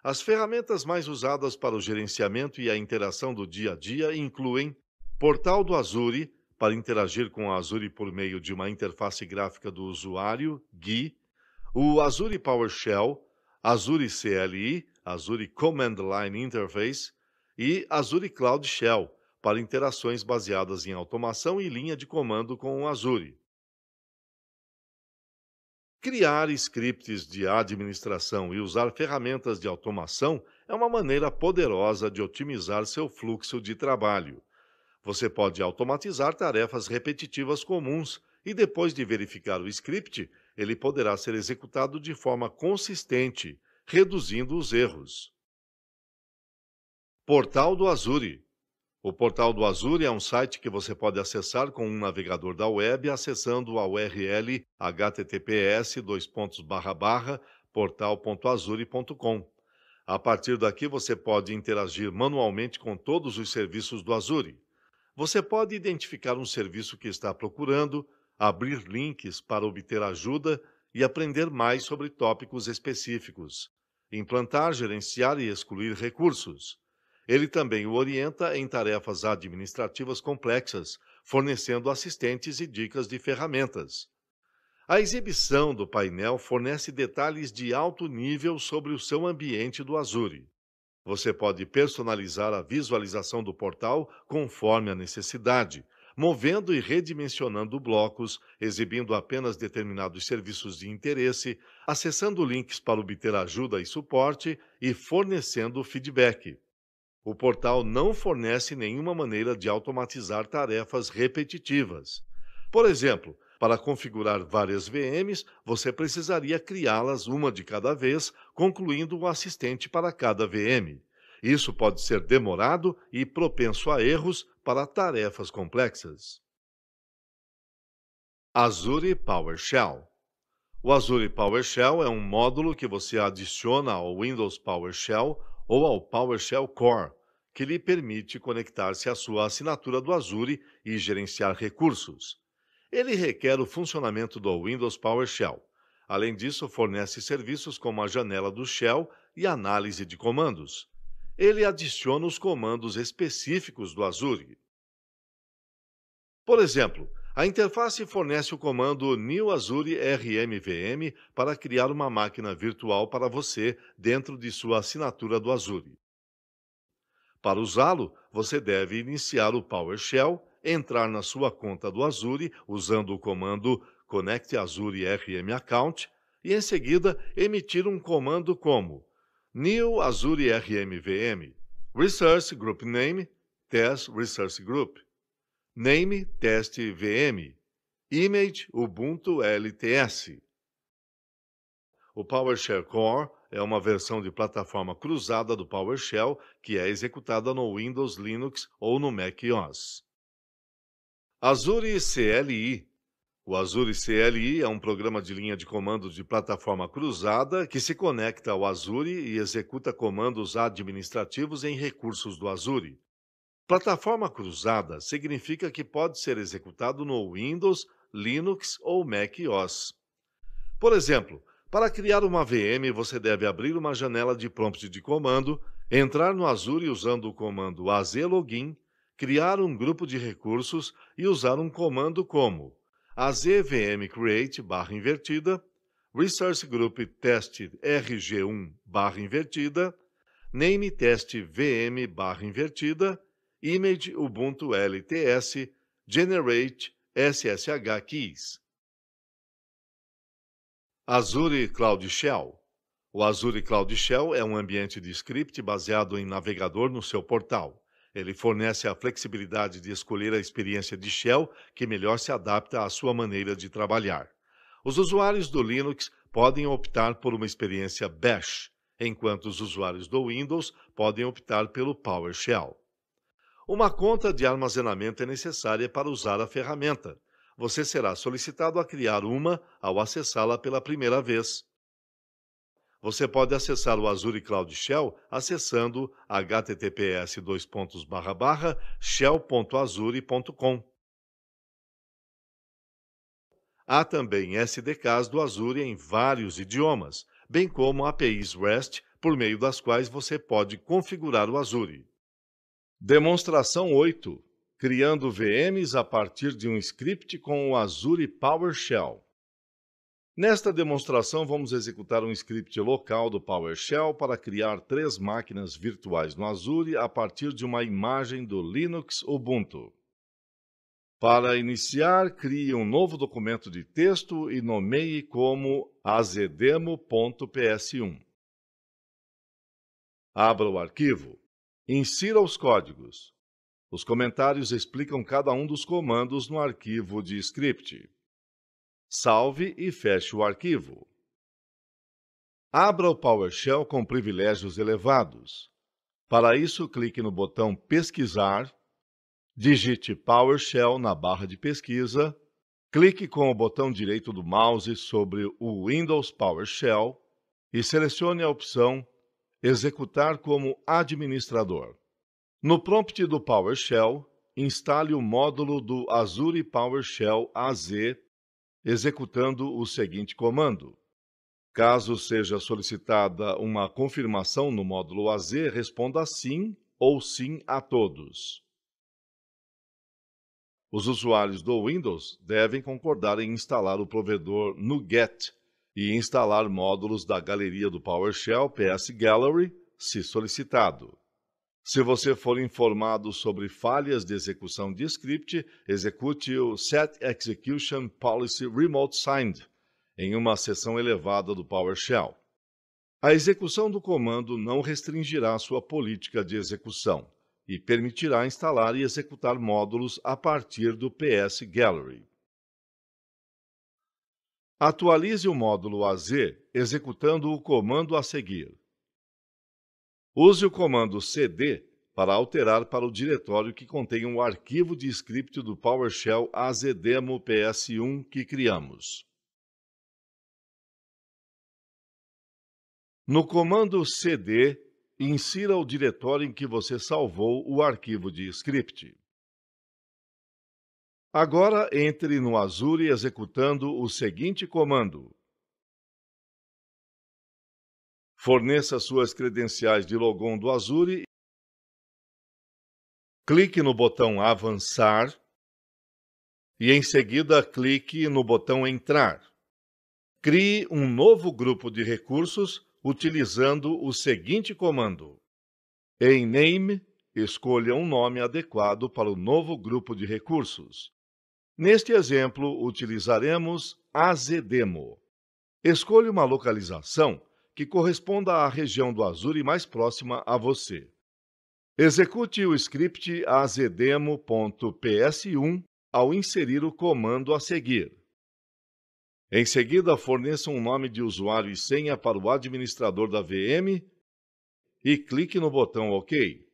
As ferramentas mais usadas para o gerenciamento e a interação do dia a dia incluem Portal do Azure, para interagir com a Azure por meio de uma interface gráfica do usuário, GUI, o Azure PowerShell, Azure CLI, Azure Command Line Interface e Azure Cloud Shell, para interações baseadas em automação e linha de comando com o Azure. Criar scripts de administração e usar ferramentas de automação é uma maneira poderosa de otimizar seu fluxo de trabalho. Você pode automatizar tarefas repetitivas comuns e, depois de verificar o script, ele poderá ser executado de forma consistente, reduzindo os erros. Portal do Azure. O Portal do Azure é um site que você pode acessar com um navegador da web acessando a URL https://portal.azure.com. A partir daqui você pode interagir manualmente com todos os serviços do Azure. Você pode identificar um serviço que está procurando, abrir links para obter ajuda e aprender mais sobre tópicos específicos, implantar, gerenciar e excluir recursos. Ele também o orienta em tarefas administrativas complexas, fornecendo assistentes e dicas de ferramentas. A exibição do painel fornece detalhes de alto nível sobre o seu ambiente do Azure. Você pode personalizar a visualização do portal conforme a necessidade, movendo e redimensionando blocos, exibindo apenas determinados serviços de interesse, acessando links para obter ajuda e suporte e fornecendo feedback. O portal não fornece nenhuma maneira de automatizar tarefas repetitivas. Por exemplo, para configurar várias VMs, você precisaria criá-las uma de cada vez, concluindo um assistente para cada VM. Isso pode ser demorado e propenso a erros para tarefas complexas. Azure PowerShell. O Azure PowerShell é um módulo que você adiciona ao Windows PowerShell ou ao PowerShell Core, que lhe permite conectar-se à sua assinatura do Azure e gerenciar recursos. Ele requer o funcionamento do Windows PowerShell. Além disso, fornece serviços como a janela do Shell e análise de comandos. Ele adiciona os comandos específicos do Azure. Por exemplo, a interface fornece o comando New Azure RMVM para criar uma máquina virtual para você dentro de sua assinatura do Azure. Para usá-lo, você deve iniciar o PowerShell, entrar na sua conta do Azure usando o comando Connect Azure RM Account e, em seguida, emitir um comando como New Azure RM VM, Resource Group Name, Test Resource Group, Name Test VM, Image Ubuntu LTS. O PowerShell Core é uma versão de plataforma cruzada do PowerShell que é executada no Windows, Linux ou no Mac OS. Azure CLI. O Azure CLI é um programa de linha de comandos de plataforma cruzada que se conecta ao Azure e executa comandos administrativos em recursos do Azure. Plataforma cruzada significa que pode ser executado no Windows, Linux ou Mac OS. Por exemplo, para criar uma VM, você deve abrir uma janela de prompt de comando, entrar no Azure usando o comando azlogin, criar um grupo de recursos e usar um comando como azvmcreate resource group test rg1 name test vm image ubuntu lts generate ssh keys. Azure Cloud Shell. O Azure Cloud Shell é um ambiente de script baseado em navegador no seu portal. Ele fornece a flexibilidade de escolher a experiência de Shell que melhor se adapta à sua maneira de trabalhar. Os usuários do Linux podem optar por uma experiência Bash, enquanto os usuários do Windows podem optar pelo PowerShell. Uma conta de armazenamento é necessária para usar a ferramenta. Você será solicitado a criar uma ao acessá-la pela primeira vez. Você pode acessar o Azure Cloud Shell acessando https://shell.azure.com. Há também SDKs do Azure em vários idiomas, bem como APIs REST, por meio das quais você pode configurar o Azure. Demonstração 8. Criando VMs a partir de um script com o Azure PowerShell. Nesta demonstração, vamos executar um script local do PowerShell para criar 3 máquinas virtuais no Azure a partir de uma imagem do Linux Ubuntu. Para iniciar, crie um novo documento de texto e nomeie como azdemo.ps1. Abra o arquivo. Insira os códigos. Os comentários explicam cada um dos comandos no arquivo de script. Salve e feche o arquivo. Abra o PowerShell com privilégios elevados. Para isso, clique no botão Pesquisar, digite PowerShell na barra de pesquisa, clique com o botão direito do mouse sobre o Windows PowerShell e selecione a opção Executar como administrador. No prompt do PowerShell, instale o módulo do Azure PowerShell AZ, executando o seguinte comando. Caso seja solicitada uma confirmação no módulo AZ, responda sim ou sim a todos. Os usuários do Windows devem concordar em instalar o provedor NuGet e instalar módulos da galeria do PowerShell PS Gallery, se solicitado. Se você for informado sobre falhas de execução de script, execute o Set Execution Policy Remote Signed em uma seção elevada do PowerShell. A execução do comando não restringirá sua política de execução e permitirá instalar e executar módulos a partir do PS Gallery. Atualize o módulo AZ executando o comando a seguir. Use o comando cd para alterar para o diretório que contém o arquivo de script do PowerShell azdemo ps1 que criamos. No comando cd, insira o diretório em que você salvou o arquivo de script. Agora entre no Azure executando o seguinte comando. Forneça suas credenciais de login do Azure. Clique no botão Avançar e, em seguida, clique no botão Entrar. Crie um novo grupo de recursos utilizando o seguinte comando. Em name, Escolha um nome adequado para o novo grupo de recursos. Neste exemplo, utilizaremos AZDemo. Escolha uma localização que corresponda à região do Azure mais próxima a você. Execute o script azdemo.ps1 ao inserir o comando a seguir. Em seguida, forneça um nome de usuário e senha para o administrador da VM e clique no botão OK.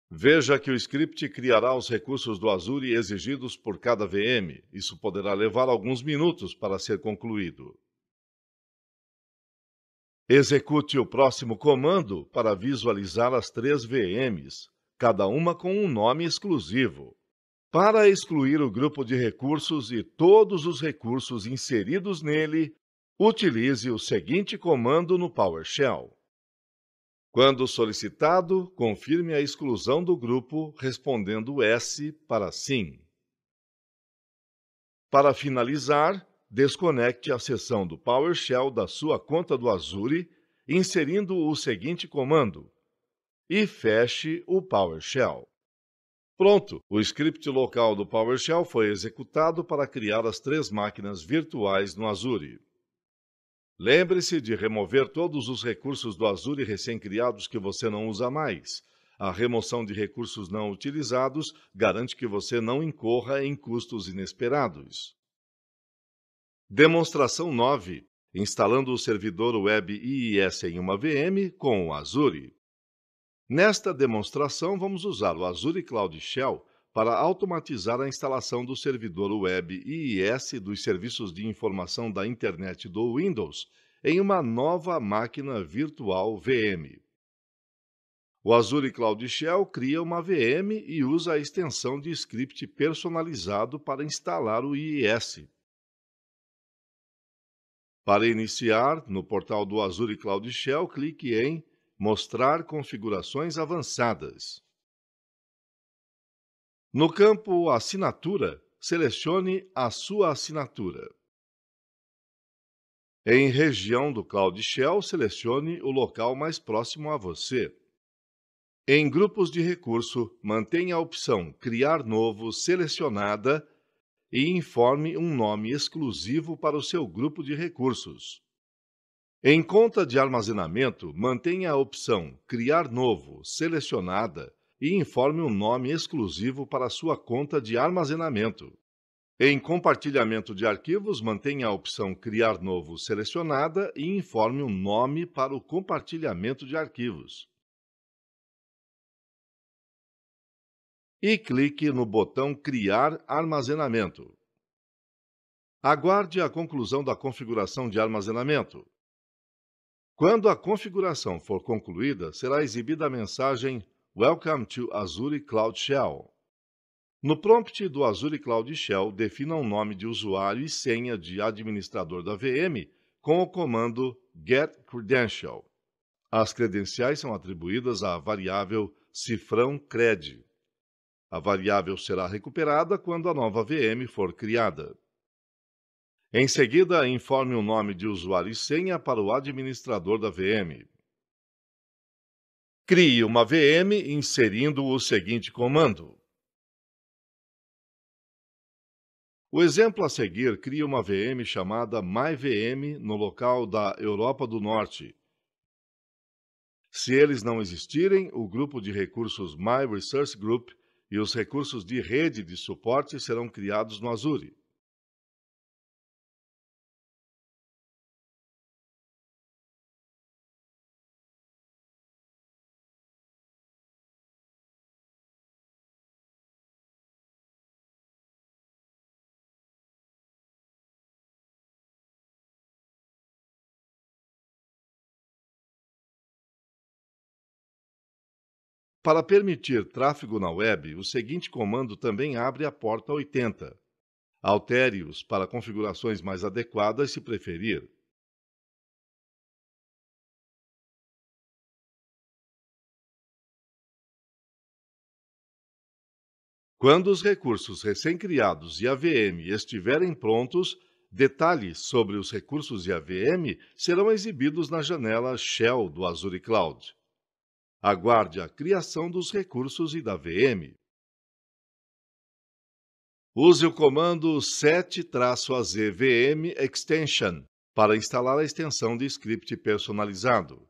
Veja que o script criará os recursos do Azure exigidos por cada VM. Isso poderá levar alguns minutos para ser concluído. Execute o próximo comando para visualizar as 3 VMs, cada uma com um nome exclusivo. Para excluir o grupo de recursos e todos os recursos inseridos nele, utilize o seguinte comando no PowerShell. Quando solicitado, confirme a exclusão do grupo respondendo S para sim. Para finalizar, desconecte a seção do PowerShell da sua conta do Azure, inserindo o seguinte comando: e feche o PowerShell. Pronto! O script local do PowerShell foi executado para criar as 3 máquinas virtuais no Azure. Lembre-se de remover todos os recursos do Azure recém-criados que você não usa mais. A remoção de recursos não utilizados garante que você não incorra em custos inesperados. Demonstração 9. Instalando o servidor web IIS em uma VM com o Azure. Nesta demonstração, vamos usar o Azure Cloud Shell para automatizar a instalação do servidor web IIS dos serviços de informação da internet do Windows em uma nova máquina virtual VM. O Azure Cloud Shell cria uma VM e usa a extensão de script personalizado para instalar o IIS. Para iniciar, no portal do Azure Cloud Shell, clique em Mostrar configurações avançadas. No campo Assinatura, selecione a sua assinatura. Em Região do Cloud Shell, selecione o local mais próximo a você. Em Grupos de recurso, mantenha a opção Criar novo selecionada e informe um nome exclusivo para o seu grupo de recursos. Em Conta de armazenamento, mantenha a opção Criar novo selecionada e informe um nome exclusivo para a sua conta de armazenamento. Em Compartilhamento de arquivos, mantenha a opção Criar novo selecionada e informe um nome para o compartilhamento de arquivos. E clique no botão Criar armazenamento. Aguarde a conclusão da configuração de armazenamento. Quando a configuração for concluída, será exibida a mensagem Welcome to Azure Cloud Shell. No prompt do Azure Cloud Shell, defina um nome de usuário e senha de administrador da VM com o comando getCredential. As credenciais são atribuídas à variável cifrão cred. A variável será recuperada quando a nova VM for criada. Em seguida, informe o nome de usuário e senha para o administrador da VM. Crie uma VM inserindo o seguinte comando. O exemplo a seguir cria uma VM chamada MyVM no local da Europa do Norte. Se eles não existirem, o grupo de recursos MyResourceGroup e os recursos de rede de suporte serão criados no Azure. Para permitir tráfego na web, o seguinte comando também abre a porta 80. Altere-os para configurações mais adequadas se preferir. Quando os recursos recém-criados e a VM estiverem prontos, detalhes sobre os recursos e a VM serão exibidos na janela Shell do Azure Cloud. Aguarde a criação dos recursos e da VM. Use o comando set-azvm extension para instalar a extensão de script personalizado.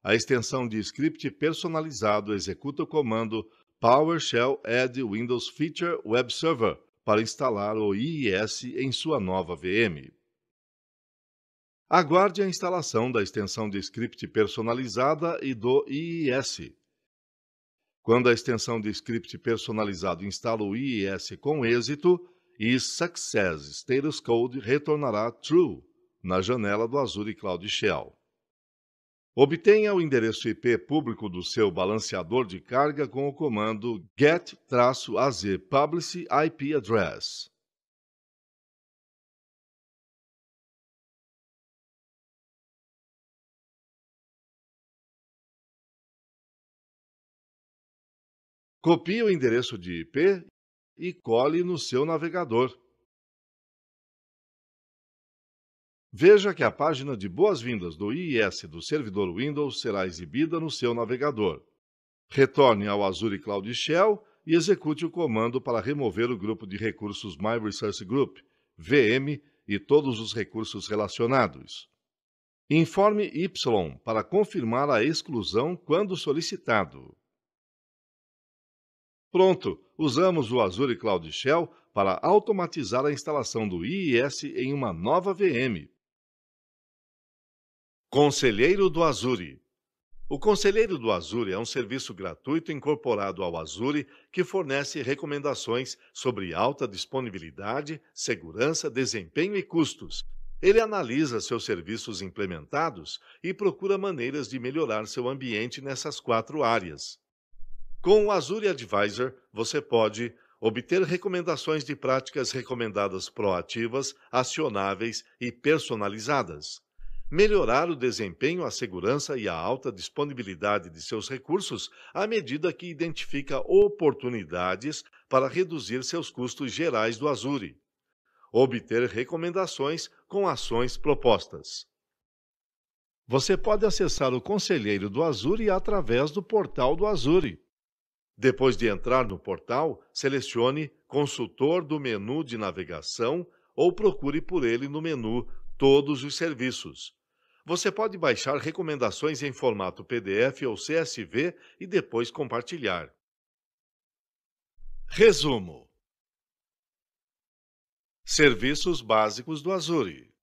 A extensão de script personalizado executa o comando PowerShell Add Windows Feature Web Server para instalar o IIS em sua nova VM. Aguarde a instalação da extensão de script personalizada e do IIS. Quando a extensão de script personalizado instala o IIS com êxito, Success Status Code retornará True na janela do Azure Cloud Shell. Obtenha o endereço IP público do seu balanceador de carga com o comando get-az public IP address. Copie o endereço de IP e cole no seu navegador. Veja que a página de boas-vindas do IIS do servidor Windows será exibida no seu navegador. Retorne ao Azure Cloud Shell e execute o comando para remover o grupo de recursos My Resource Group, VM, e todos os recursos relacionados. Informe Y para confirmar a exclusão quando solicitado. Pronto! Usamos o Azure Cloud Shell para automatizar a instalação do IIS em uma nova VM. Conselheiro do Azure. O Conselheiro do Azure é um serviço gratuito incorporado ao Azure que fornece recomendações sobre alta disponibilidade, segurança, desempenho e custos. Ele analisa seus serviços implementados e procura maneiras de melhorar seu ambiente nessas 4 áreas. Com o Azure Advisor, você pode obter recomendações de práticas recomendadas proativas, acionáveis e personalizadas. Melhorar o desempenho, a segurança e a alta disponibilidade de seus recursos à medida que identifica oportunidades para reduzir seus custos gerais do Azure. Obter recomendações com ações propostas. Você pode acessar o Conselheiro do Azure através do portal do Azure. Depois de entrar no portal, selecione Consultor do menu de navegação ou procure por ele no menu Todos os serviços. Você pode baixar recomendações em formato PDF ou CSV e depois compartilhar. Resumo: Serviços básicos do Azure.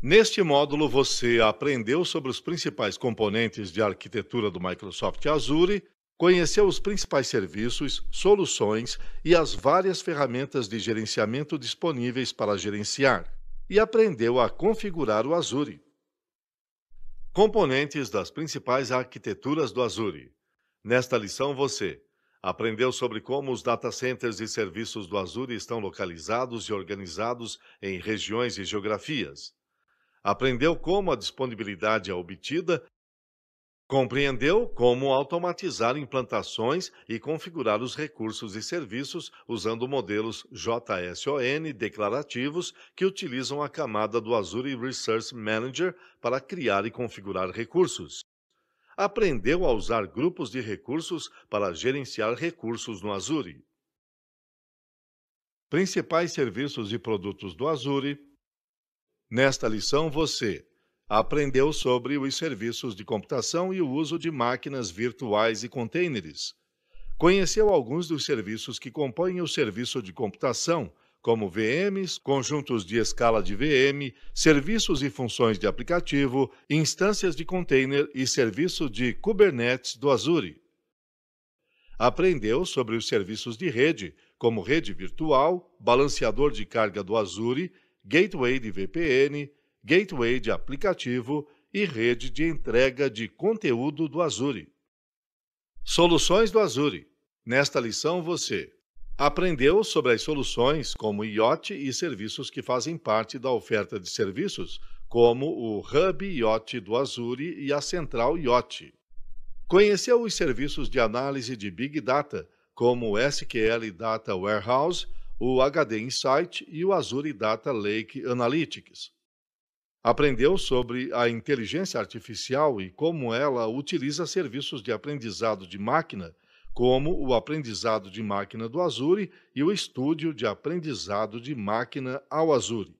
Neste módulo, você aprendeu sobre os principais componentes de arquitetura do Microsoft Azure, conheceu os principais serviços, soluções e as várias ferramentas de gerenciamento disponíveis para gerenciar, e aprendeu a configurar o Azure. Componentes das principais arquiteturas do Azure. Nesta lição, você aprendeu sobre como os data centers e serviços do Azure estão localizados e organizados em regiões e geografias. Aprendeu como a disponibilidade é obtida. Compreendeu como automatizar implantações e configurar os recursos e serviços usando modelos JSON declarativos que utilizam a camada do Azure Resource Manager para criar e configurar recursos. Aprendeu a usar grupos de recursos para gerenciar recursos no Azure. Principais serviços e produtos do Azure. Nesta lição, você aprendeu sobre os serviços de computação e o uso de máquinas virtuais e containers. Conheceu alguns dos serviços que compõem o serviço de computação, como VMs, conjuntos de escala de VM, serviços e funções de aplicativo, instâncias de container e serviço de Kubernetes do Azure. Aprendeu sobre os serviços de rede, como rede virtual, balanceador de carga do Azure, gateway de VPN, gateway de aplicativo e rede de entrega de conteúdo do Azure. Soluções do Azure. Nesta lição você aprendeu sobre as soluções como IoT e serviços que fazem parte da oferta de serviços, como o Hub IoT do Azure e a Central IoT. Conheceu os serviços de análise de Big Data, como o SQL Data Warehouse, o HD Insight e o Azure Data Lake Analytics. Aprendeu sobre a inteligência artificial e como ela utiliza serviços de aprendizado de máquina, como o aprendizado de máquina do Azure e o estúdio de aprendizado de máquina ao Azure.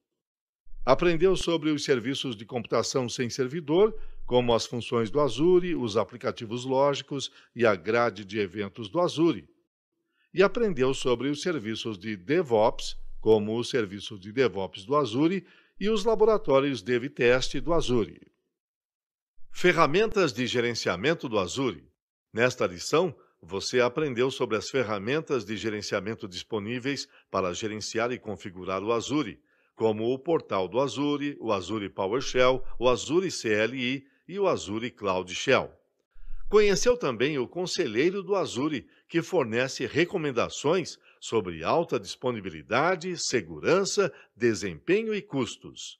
Aprendeu sobre os serviços de computação sem servidor, como as funções do Azure, os aplicativos lógicos e a grade de eventos do Azure. E aprendeu sobre os serviços de DevOps, como o serviço de DevOps do Azure e os laboratórios DevTest do Azure. Ferramentas de gerenciamento do Azure. Nesta lição, você aprendeu sobre as ferramentas de gerenciamento disponíveis para gerenciar e configurar o Azure, como o portal do Azure, o Azure PowerShell, o Azure CLI e o Azure Cloud Shell. Conheceu também o Conselheiro do Azure, que fornece recomendações sobre alta disponibilidade, segurança, desempenho e custos.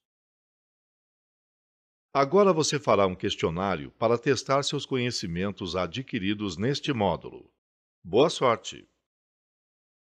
Agora você fará um questionário para testar seus conhecimentos adquiridos neste módulo. Boa sorte!